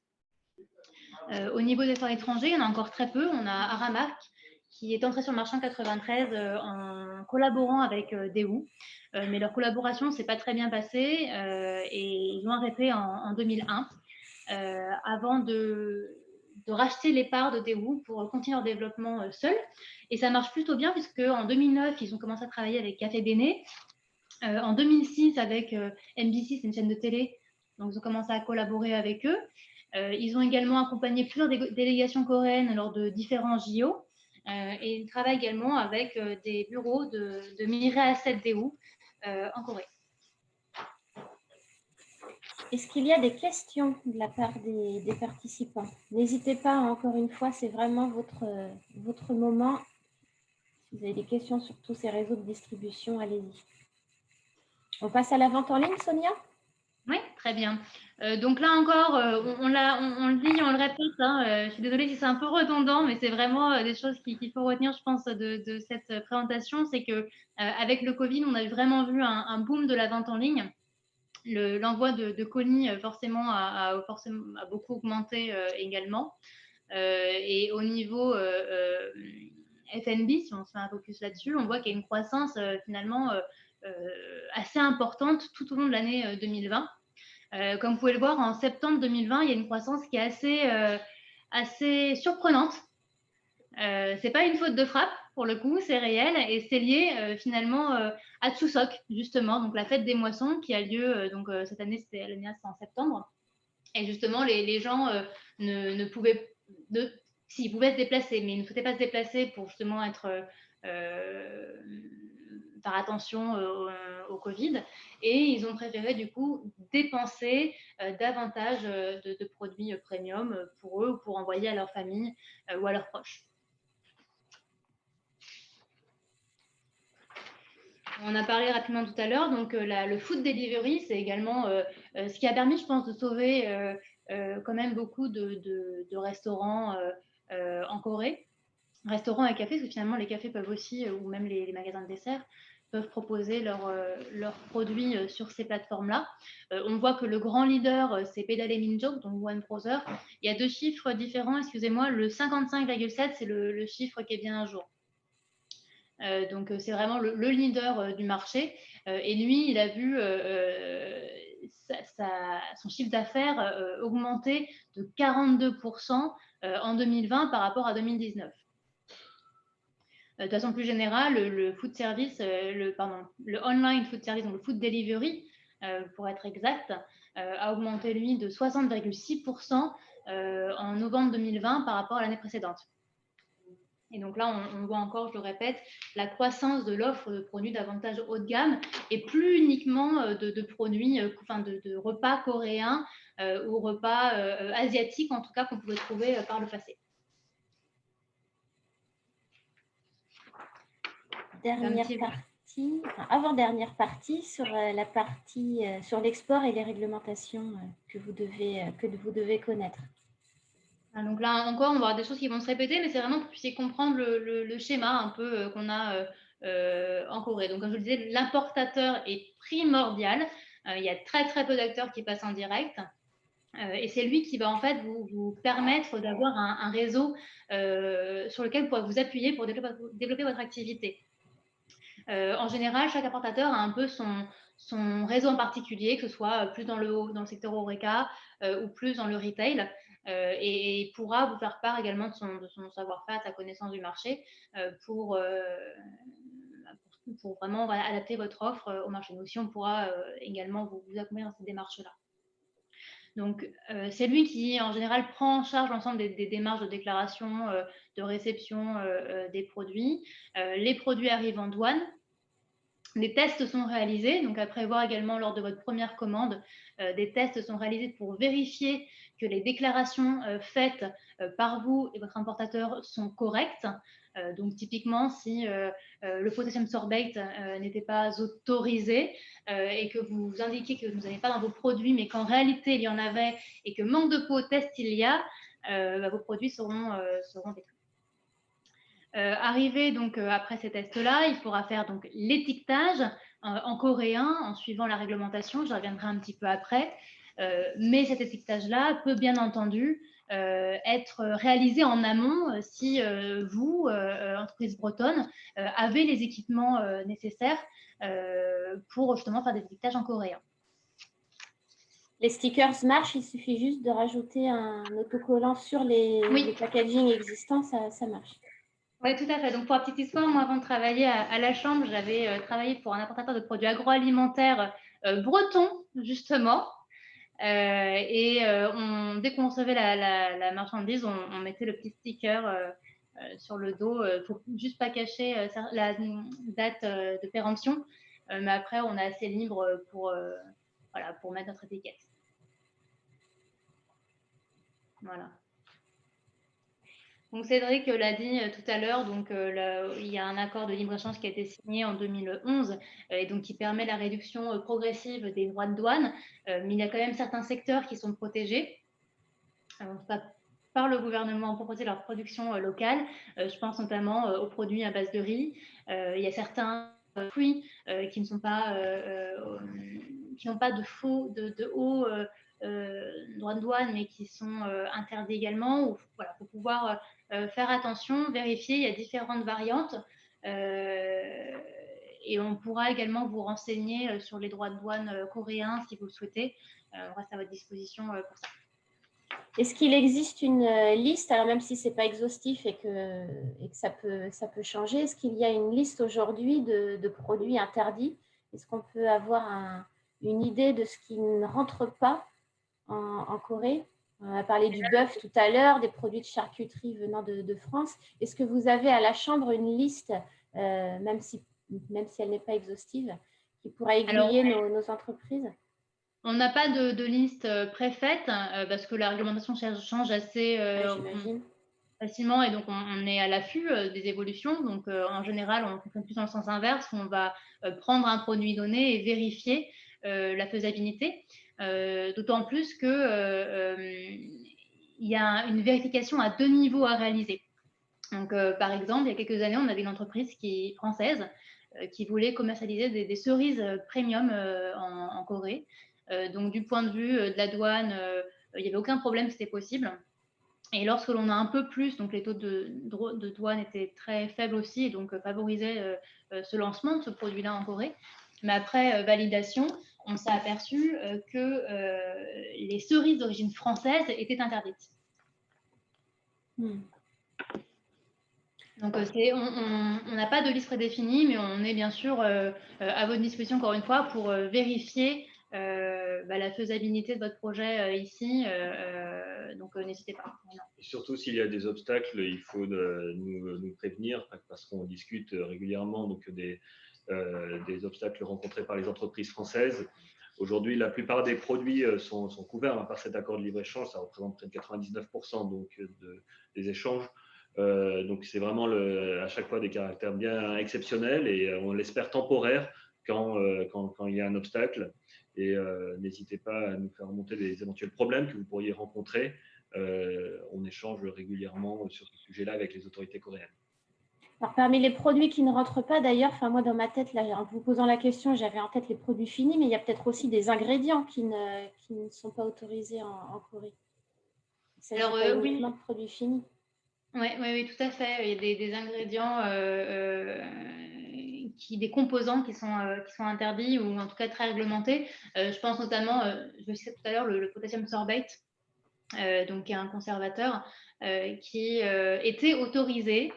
Au niveau des restaurants étrangers, il y en a encore très peu. On a Aramark, qui est entré sur le marché en 93 en collaborant avec Daewoo. Mais leur collaboration ne s'est pas très bien passée et ils ont arrêté en 2001 avant de racheter les parts de Daewoo pour continuer leur développement seul. Et ça marche plutôt bien puisque en 2009, ils ont commencé à travailler avec Café Bene. En 2006, avec NBC, c'est une chaîne de télé, donc ils ont commencé à collaborer avec eux. Ils ont également accompagné plusieurs délégations coréennes lors de différents JO. Et ils travaillent également avec des bureaux de Mirai Asset Daewoo en Corée. Est-ce qu'il y a des questions de la part des participants? N'hésitez pas, encore une fois, c'est vraiment votre moment. Si vous avez des questions sur tous ces réseaux de distribution, allez-y. On passe à la vente en ligne, Sonia? Oui, très bien. Donc là encore, on le dit, on le répète. Hein, je suis désolée si c'est un peu redondant, mais c'est vraiment des choses qu'il faut retenir, je pense, de cette présentation. C'est qu'avec le Covid, on a vraiment vu un boom de la vente en ligne. L'envoi de colis, forcément, a beaucoup augmenté également. Et au niveau F&B, si on se fait un focus là-dessus, on voit qu'il y a une croissance finalement assez importante tout au long de l'année 2020. Comme vous pouvez le voir, en septembre 2020, il y a une croissance qui est assez surprenante. C'est pas une faute de frappe, pour le coup, c'est réel et c'est lié finalement à Chuseok, justement, donc la fête des moissons qui a lieu, cette année, c'était en septembre. Et justement, les gens ne pouvaient... Si, ils pouvaient se déplacer, mais ils ne souhaitaient pas se déplacer pour justement faire attention au Covid. Et ils ont préféré du coup dépenser davantage de produits premium pour eux ou pour envoyer à leur famille ou à leurs proches. On a parlé rapidement tout à l'heure, donc le food delivery, c'est également ce qui a permis, je pense, de sauver quand même beaucoup de restaurants en Corée. Restaurants et cafés, parce que finalement, les cafés peuvent aussi, ou même les magasins de dessert, peuvent proposer leurs produits sur ces plateformes-là. On voit que le grand leader, c'est Pedale Minjok, donc One Brother. Il y a deux chiffres différents, excusez-moi. Le 55,7, c'est le chiffre qui est bien à jour. Donc, c'est vraiment le leader du marché. Et lui, il a vu son chiffre d'affaires augmenter de 42% en 2020 par rapport à 2019. De façon plus générale, le food service, le online food service, donc le food delivery, pour être exact, a augmenté, lui, de 60,6% en novembre 2020 par rapport à l'année précédente. Et donc là, on voit encore, je le répète, la croissance de l'offre de produits davantage haut de gamme et plus uniquement de produits, de repas coréens ou repas asiatiques, en tout cas, qu'on pouvait trouver par le passé. Avant-dernière partie sur la partie sur l'export et les réglementations que vous devez connaître. Donc là encore, on va avoir des choses qui vont se répéter, mais c'est vraiment pour que vous puissiez comprendre le schéma un peu qu'on a en Corée. Donc comme je vous le disais, l'importateur est primordial. Il y a très très peu d'acteurs qui passent en direct. Et c'est lui qui va en fait vous permettre d'avoir un réseau sur lequel vous pourrez vous appuyer pour développer votre activité. En général, chaque importateur a un peu son réseau en particulier, que ce soit plus dans le secteur HoReCa ou plus dans le retail. Et il pourra vous faire part également de son savoir-faire, de sa connaissance du marché pour vraiment adapter votre offre au marché. Nous aussi, on pourra également vous accompagner dans cette démarche-là. Donc, c'est lui qui, en général, prend en charge l'ensemble des démarches de déclaration, de réception des produits. Les produits arrivent en douane. Les tests sont réalisés, donc à prévoir également lors de votre première commande, des tests sont réalisés pour vérifier que les déclarations faites par vous et votre importateur sont correctes. Donc typiquement, si le potassium sorbate n'était pas autorisé et que vous indiquez que vous n'avez pas dans vos produits, mais qu'en réalité il y en avait et que manque de peau test il y a, vos produits seront détruits. Arrivé donc après ces tests-là, il faudra faire donc l'étiquetage en coréen en suivant la réglementation. Je reviendrai un petit peu après. Mais cet étiquetage-là peut bien entendu être réalisé en amont si vous, entreprise bretonne, avez les équipements nécessaires pour justement faire des étiquetages en coréen. Les stickers marchent, il suffit juste de rajouter un autocollant sur les packaging existants, ça marche. Oui, tout à fait. Donc, pour la petite histoire, moi, avant de travailler à la Chambre, j'avais travaillé pour un importateur de produits agroalimentaires breton, justement. Dès qu'on recevait la marchandise, on mettait le petit sticker sur le dos. Il ne faut juste pas cacher la date de péremption. Mais après, on est assez libre pour mettre notre étiquette. Voilà. Donc Cédric l'a dit tout à l'heure, il y a un accord de libre-échange qui a été signé en 2011 et donc qui permet la réduction progressive des droits de douane, mais il y a quand même certains secteurs qui sont protégés par le gouvernement pour protéger leur production locale. Je pense notamment aux produits à base de riz. Il y a certains fruits qui n'ont pas de haut droits de douane, mais qui sont interdits également. Voilà, faut pouvoir faire attention, vérifier. Il y a différentes variantes et on pourra également vous renseigner sur les droits de douane coréens si vous le souhaitez. On reste à votre disposition pour ça. Est-ce qu'il existe une liste, alors même si ce n'est pas exhaustif et que ça peut changer, est-ce qu'il y a une liste aujourd'hui de produits interdits? Est-ce qu'on peut avoir une idée de ce qui ne rentre pas en Corée? On a parlé du bœuf tout à l'heure, des produits de charcuterie venant de France. Est-ce que vous avez à la Chambre une liste, même si elle n'est pas exhaustive, qui pourrait aiguiller nos entreprises? On n'a pas de liste préfaite parce que la réglementation change assez facilement et donc on est à l'affût des évolutions. Donc en général, on fonctionne plus dans le sens inverse où on va prendre un produit donné et vérifier la faisabilité. D'autant plus qu'il y a une vérification à 2 niveaux à réaliser. Donc par exemple, il y a quelques années, on avait une entreprise française qui voulait commercialiser des cerises premium en Corée. Donc, du point de vue de la douane, il n'y avait aucun problème, c'était possible. Et lorsque l'on a un peu plus, donc les taux de douane étaient très faibles aussi, et donc favorisaient ce lancement de ce produit-là en Corée. Mais après validation, on s'est aperçu que les cerises d'origine française étaient interdites. Donc, on n'a pas de liste prédéfinie, mais on est bien sûr à votre disposition, encore une fois, pour vérifier la faisabilité de votre projet ici. Donc, n'hésitez pas. Voilà. Et surtout, s'il y a des obstacles, il faut nous prévenir, parce qu'on discute régulièrement donc, des obstacles rencontrés par les entreprises françaises. Aujourd'hui, la plupart des produits sont couverts par cet accord de libre-échange. Ça représente près de 99% donc, des échanges. Donc, c'est vraiment à chaque fois des caractères bien exceptionnels et on l'espère temporaires quand il y a un obstacle. Et n'hésitez pas à nous faire remonter des éventuels problèmes que vous pourriez rencontrer. On échange régulièrement sur ce sujet-là avec les autorités coréennes. Alors, parmi les produits qui ne rentrent pas, d'ailleurs, moi, dans ma tête, là, en vous posant la question, j'avais en tête les produits finis, mais il y a peut-être aussi des ingrédients qui ne sont pas autorisés en Corée. Il ne s'agit pas uniquement de produits finis. Oui, tout à fait. Il y a des ingrédients, des composants qui sont interdits ou en tout cas très réglementés. Je pense notamment, je le disais tout à l'heure, le potassium sorbate, donc qui est un conservateur qui était autorisé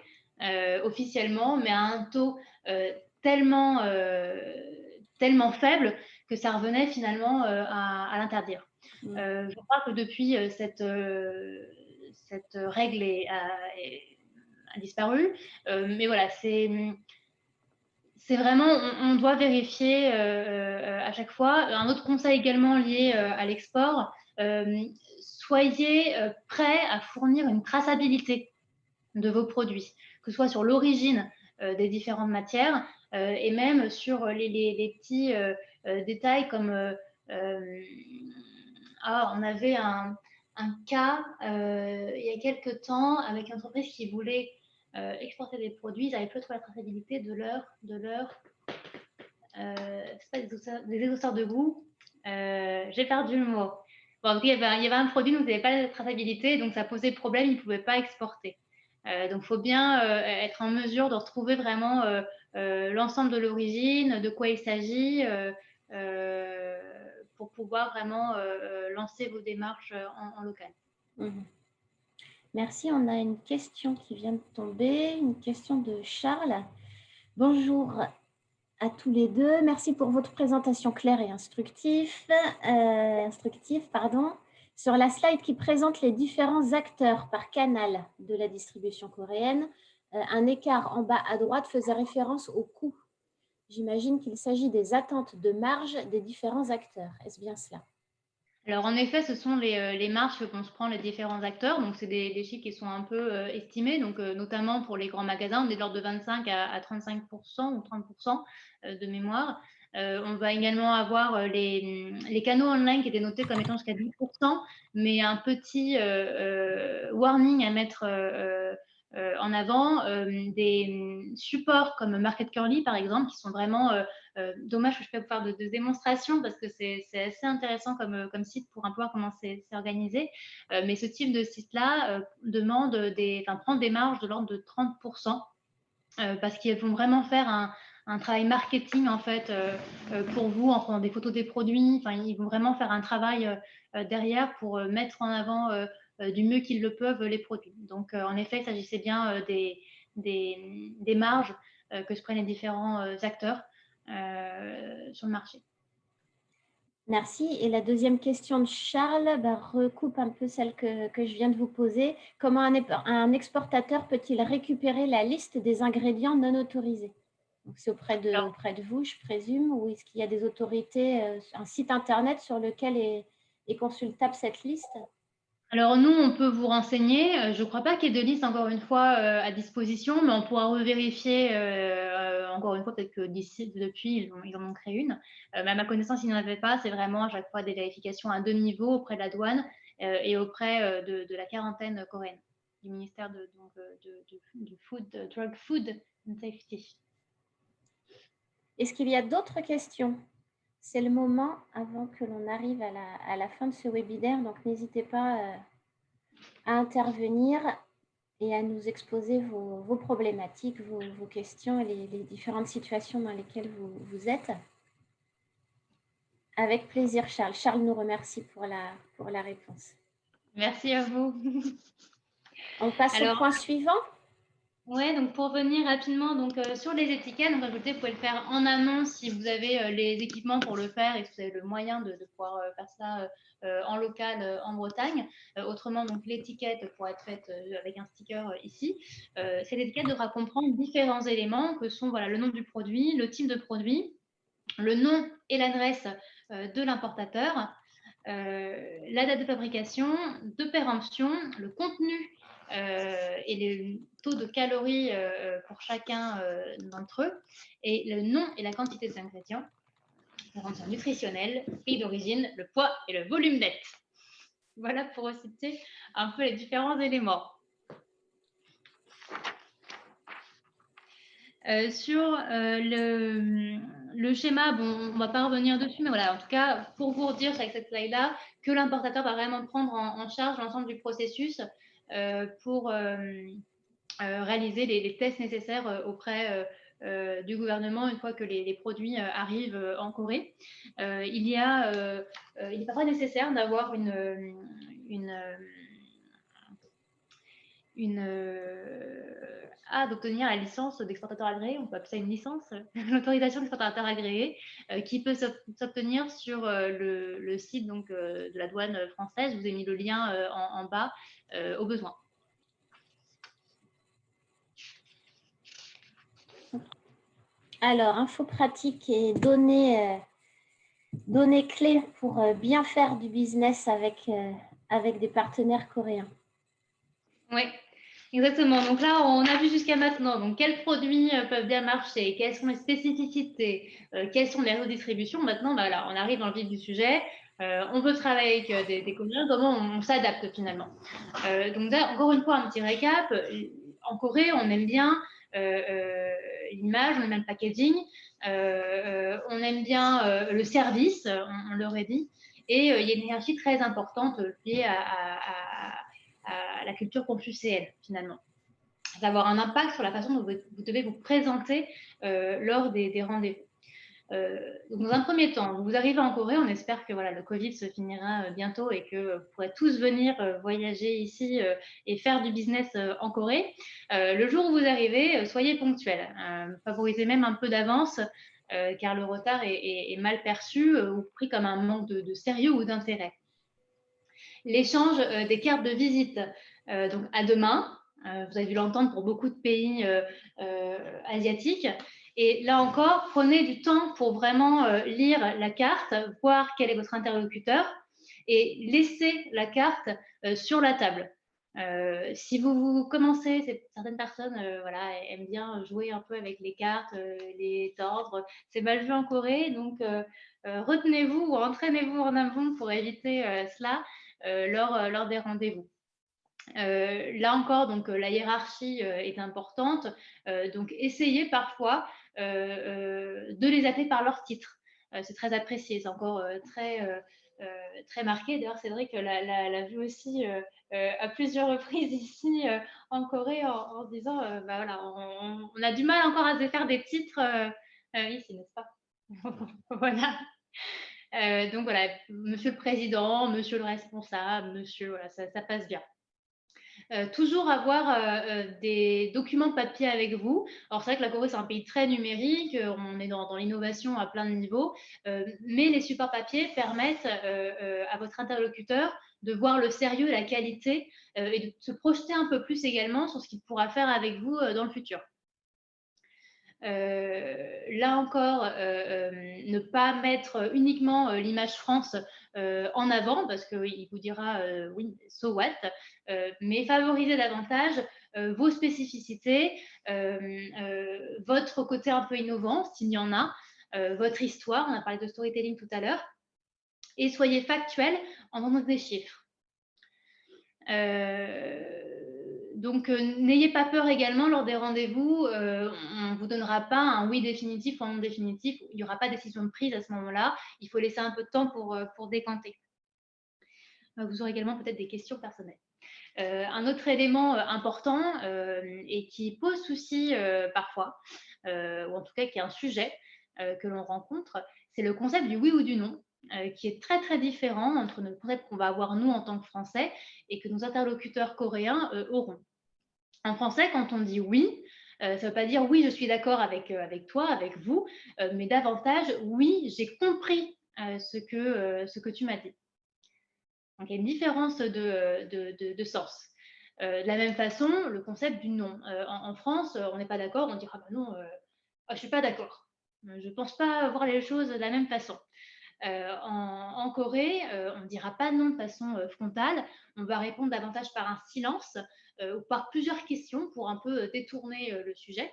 officiellement, mais à un taux tellement faible que ça revenait finalement à l'interdire. Je crois que depuis cette règle a disparu, mais voilà, c'est vraiment, on doit vérifier à chaque fois. Un autre conseil également lié à l'export, soyez prêts à fournir une traçabilité de vos produits, que ce soit sur l'origine des différentes matières et même sur les petits détails comme on avait un cas il y a quelques temps avec une entreprise qui voulait exporter des produits. Ils n'avaient plus trouvé la traçabilité de leur c'est pas des exhausteurs de goût. J'ai perdu le mot. Bon, en tout cas, il y avait un produit dont ils n'avaient pas la traçabilité, donc ça posait problème, ils ne pouvaient pas exporter. Donc, il faut bien être en mesure de retrouver vraiment l'ensemble de l'origine, de quoi il s'agit, pour pouvoir vraiment lancer vos démarches en local. Merci. On a une question qui vient de tomber, une question de Charles. Bonjour à tous les deux. Merci pour votre présentation claire et instructive. Sur la slide qui présente les différents acteurs par canal de la distribution coréenne, un écart en bas à droite faisait référence au coût. J'imagine qu'il s'agit des attentes de marge des différents acteurs. Est-ce bien cela? Alors, en effet, ce sont les marges que se prend les différents acteurs. Donc, c'est des chiffres qui sont un peu estimés. Donc, notamment pour les grands magasins, on est de l'ordre de 25 à 35% ou 30% de mémoire. On va également avoir les canaux online qui étaient notés comme étant jusqu'à 10%, mais un petit warning à mettre en avant, des supports comme Market Curly, par exemple, qui sont vraiment dommage que je ne peux pas faire de démonstration parce que c'est assez intéressant comme site pour un peu voir comment c'est organisé. Mais ce type de site-là prend des marges de l'ordre de 30% parce qu'ils vont vraiment faire un travail marketing en fait pour vous en prenant des photos des produits. Enfin, ils vont vraiment faire un travail derrière pour mettre en avant du mieux qu'ils le peuvent les produits. Donc, en effet, il s'agissait bien des marges que se prennent les différents acteurs sur le marché. Merci. Et la deuxième question de Charles recoupe un peu celle que je viens de vous poser. Comment un exportateur peut-il récupérer la liste des ingrédients non autorisés? C'est auprès de vous, je présume, ou est-ce qu'il y a des autorités, un site internet sur lequel est consultable cette liste? Alors nous, on peut vous renseigner. Je ne crois pas qu'il y ait de liste, encore une fois, à disposition, mais on pourra revérifier, encore une fois, peut-être que depuis, ils en ont créé une. Mais à ma connaissance, il n'y en avait pas. C'est vraiment à chaque fois des vérifications à deux niveaux auprès de la douane et auprès de la quarantaine coréenne, du ministère du Drug Food and Safety. Est-ce qu'il y a d'autres questions? C'est le moment avant que l'on arrive à la fin de ce webinaire, donc n'hésitez pas à intervenir et à nous exposer vos problématiques, vos questions et les différentes situations dans lesquelles vous êtes. Avec plaisir, Charles. Charles nous remercie pour la réponse. Merci à vous. On passe au point suivant. Ouais, donc pour revenir rapidement sur les étiquettes, donc comme je vous disais, vous pouvez le faire en amont si vous avez les équipements pour le faire et si vous avez le moyen de pouvoir faire ça en local en Bretagne. Autrement, donc l'étiquette pourra être faite avec un sticker ici. Cette étiquette devra comprendre différents éléments que sont le nom du produit, le type de produit, le nom et l'adresse de l'importateur, la date de fabrication, de péremption, le contenu et le taux de calories pour chacun d'entre eux, et le nom et la quantité des ingrédients, présentation nutritionnelle, pays d'origine, le poids et le volume net. Voilà pour citer un peu les différents éléments. Sur le schéma, bon, on ne va pas revenir dessus, mais voilà, en tout cas, pour vous redire avec cette slide-là, que l'importateur va vraiment prendre en charge l'ensemble du processus pour réaliser les tests nécessaires auprès du gouvernement une fois que les produits arrivent en Corée. Il n'est pas nécessaire d'avoir d'obtenir la licence d'exportateur agréé, on peut appeler ça une licence, l'autorisation d'exportateur agréé, qui peut s'obtenir sur le site de la douane française. Je vous ai mis le lien en bas au besoin. Alors, info pratique et données clés pour bien faire du business avec des partenaires coréens. Oui, exactement. Donc là, on a vu jusqu'à maintenant donc, quels produits peuvent bien marcher, quelles sont les spécificités, quelles sont les réseaux de distribution. Maintenant, là, on arrive dans le vif du sujet. On peut travailler avec des Coréens, comment on s'adapte finalement. Donc là, encore une fois, un petit récap. En Corée, on aime bien l'image, on aime bien le packaging, on aime bien le service, on l'aurait dit, et il y a une hiérarchie très importante liée à la culture confucéenne, finalement. Ça va avoir un impact sur la façon dont vous devez vous présenter lors des rendez-vous. Donc dans un premier temps, vous arrivez en Corée, on espère que le Covid se finira bientôt et que vous pourrez tous venir voyager ici et faire du business en Corée. Le jour où vous arrivez, soyez ponctuels, favorisez même un peu d'avance car le retard est mal perçu ou pris comme un manque de sérieux ou d'intérêt. L'échange des cartes de visite, donc à demain, vous avez dû l'entendre pour beaucoup de pays asiatiques. Et là encore, prenez du temps pour vraiment lire la carte, voir quel est votre interlocuteur et laissez la carte sur la table. Si vous commencez, certaines personnes aiment bien jouer un peu avec les cartes, les tordre. C'est mal vu en Corée, donc retenez-vous ou entraînez-vous en amont pour éviter cela lors des rendez-vous. Là encore, donc la hiérarchie est importante, donc essayez parfois de les appeler par leur titre. C'est très apprécié, c'est encore très marqué. D'ailleurs, Cédric l'a vu aussi à plusieurs reprises ici en Corée en disant on a du mal encore à se faire des titres ici, n'est-ce pas? Voilà. Donc voilà, monsieur le président, monsieur le responsable, monsieur, ça passe bien. Toujours avoir des documents papier avec vous. Alors c'est vrai que la Corée c'est un pays très numérique, on est dans l'innovation à plein de niveaux, mais les supports papier permettent à votre interlocuteur de voir le sérieux, la qualité et de se projeter un peu plus également sur ce qu'il pourra faire avec vous dans le futur. Là encore, ne pas mettre uniquement l'image France en avant parce qu'il vous dira oui, so what, mais favoriser davantage vos spécificités, votre côté un peu innovant, s'il y en a, votre histoire, on a parlé de storytelling tout à l'heure, et soyez factuel en donnant des chiffres. Donc, n'ayez pas peur également lors des rendez-vous. On ne vous donnera pas un oui définitif ou un non définitif. Il n'y aura pas de décision de prise à ce moment-là. Il faut laisser un peu de temps pour décanter. Vous aurez également peut-être des questions personnelles. Un autre élément important et qui pose souci parfois, ou en tout cas qui est un sujet, que l'on rencontre, c'est le concept du oui ou du non, qui est très très différent entre le concept qu'on va avoir nous en tant que Français et que nos interlocuteurs coréens auront. En français, quand on dit oui, ça ne veut pas dire oui, je suis d'accord avec toi, avec vous, mais davantage oui, j'ai compris ce que tu m'as dit. Donc, il y a une différence de sens. De la même façon, le concept du non. En France, on n'est pas d'accord, on dira bah non, je ne suis pas d'accord. Je ne pense pas voir les choses de la même façon. En Corée, on ne dira pas non de façon frontale, on va répondre davantage par un silence ou par plusieurs questions pour un peu détourner le sujet.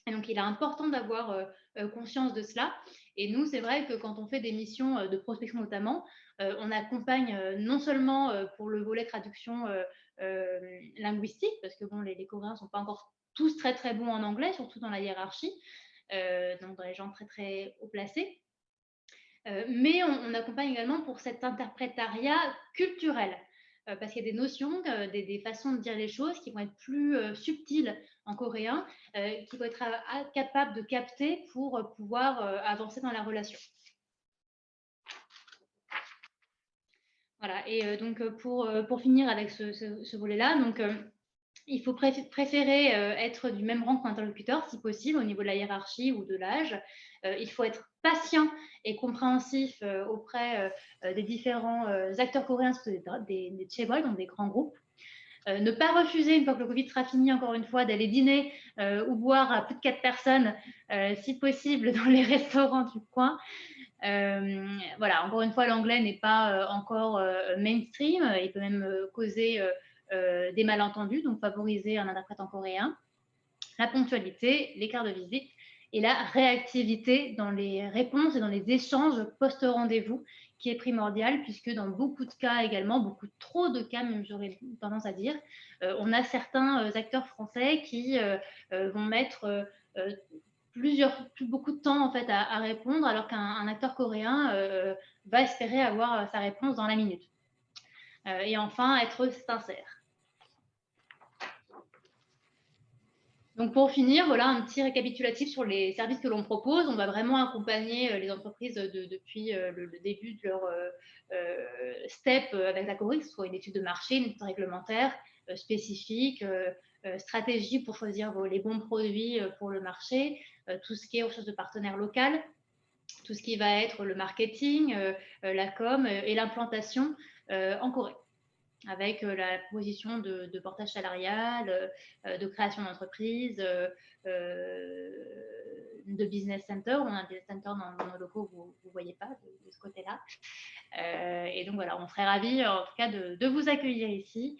Et donc, il est important d'avoir conscience de cela. Et nous, c'est vrai que quand on fait des missions de prospection notamment, on accompagne non seulement pour le volet traduction linguistique, parce que bon, les Coréens ne sont pas encore tous très très bons en anglais, surtout dans la hiérarchie, donc dans les gens très très haut placés. Mais on accompagne également pour cet interprétariat culturel, parce qu'il y a des notions, des façons de dire les choses qui vont être plus subtiles en coréen, qui vont être capables de capter pour pouvoir avancer dans la relation. Voilà, et donc pour finir avec ce volet-là, donc il faut préférer être du même rang que l'interlocuteur, si possible, au niveau de la hiérarchie ou de l'âge. Il faut être patient et compréhensif auprès des différents acteurs coréens, des chaebols, donc des grands groupes. Ne pas refuser, une fois que le Covid sera fini, encore une fois, d'aller dîner ou boire à plus de 4 personnes, si possible, dans les restaurants du coin. Voilà, encore une fois, l'anglais n'est pas encore mainstream. Il peut même causer des malentendus, donc favoriser un interprète en coréen. La ponctualité, l'écart de visite et la réactivité dans les réponses et dans les échanges post-rendez-vous, qui est primordial, puisque dans beaucoup de cas également, beaucoup trop de cas, même j'aurais tendance à dire, on a certains acteurs français qui vont mettre beaucoup de temps en fait à répondre, alors qu'un acteur coréen va espérer avoir sa réponse dans la minute. Et enfin, être sincère. Donc pour finir, voilà un petit récapitulatif sur les services que l'on propose. On va vraiment accompagner les entreprises depuis le début de leur step avec la Corée, que ce soit une étude de marché, une étude réglementaire spécifique, stratégie pour choisir les bons produits pour le marché, tout ce qui est recherche de partenaires locaux, tout ce qui va être le marketing, la com et l'implantation en Corée, avec la proposition de portage salarial, de création d'entreprise, de business center. On a un business center dans nos locaux, vous ne voyez pas de ce côté-là. Et donc voilà, on serait ravis en tout cas de vous accueillir ici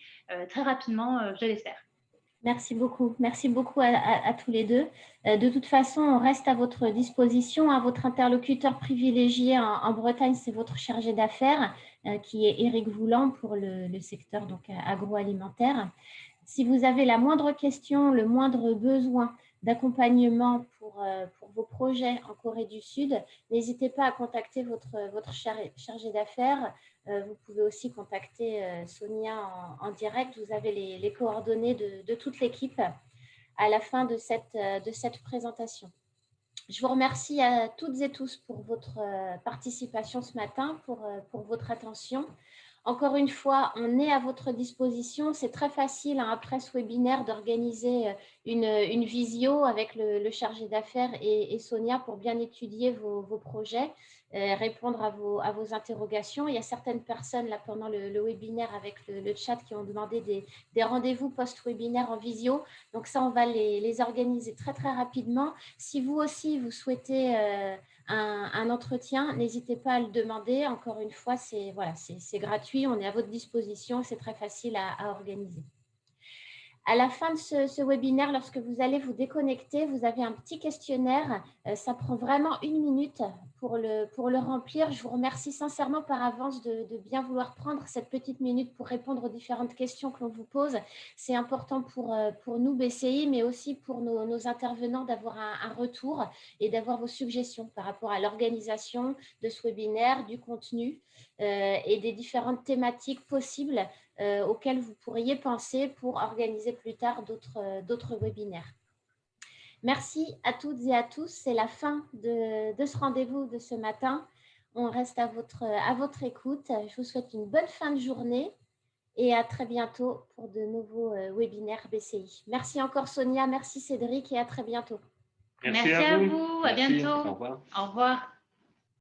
très rapidement, je l'espère. Merci beaucoup à tous les deux. De toute façon, on reste à votre disposition. Votre interlocuteur privilégié en Bretagne, c'est votre chargé d'affaires, qui est Éric Voulant pour le secteur donc, agroalimentaire. Si vous avez la moindre question, le moindre besoin d'accompagnement pour vos projets en Corée du Sud, n'hésitez pas à contacter votre chargé d'affaires. Vous pouvez aussi contacter Sonia en direct. Vous avez les coordonnées de toute l'équipe à la fin de cette présentation. Je vous remercie à toutes et tous pour votre participation ce matin, pour votre attention. Encore une fois, on est à votre disposition. C'est très facile après ce webinaire d'organiser une visio avec le chargé d'affaires et Sonia pour bien étudier vos projets, répondre à vos interrogations. Il y a certaines personnes là pendant le webinaire avec le chat qui ont demandé des rendez-vous post-webinaire en visio. Donc ça, on va les organiser très très rapidement. Si vous aussi, vous souhaitez un entretien, n'hésitez pas à le demander. Encore une fois, c'est gratuit, on est à votre disposition, c'est très facile à organiser. À la fin de ce webinaire, lorsque vous allez vous déconnecter, vous avez un petit questionnaire. Ça prend vraiment 1 minute pour le remplir. Je vous remercie sincèrement par avance de bien vouloir prendre cette petite minute pour répondre aux différentes questions que l'on vous pose. C'est important pour nous, BCI, mais aussi pour nos intervenants d'avoir un retour et d'avoir vos suggestions par rapport à l'organisation de ce webinaire, du contenu et des différentes thématiques possibles auxquelles vous pourriez penser pour organiser plus tard d'autres webinaires. Merci à toutes et à tous. C'est la fin de ce rendez-vous de ce matin. On reste à votre écoute. Je vous souhaite une bonne fin de journée et à très bientôt pour de nouveaux webinaires BCI. Merci encore Sonia, merci Cédric et à très bientôt. Merci à vous. À Merci. bientôt. Au revoir. Au revoir.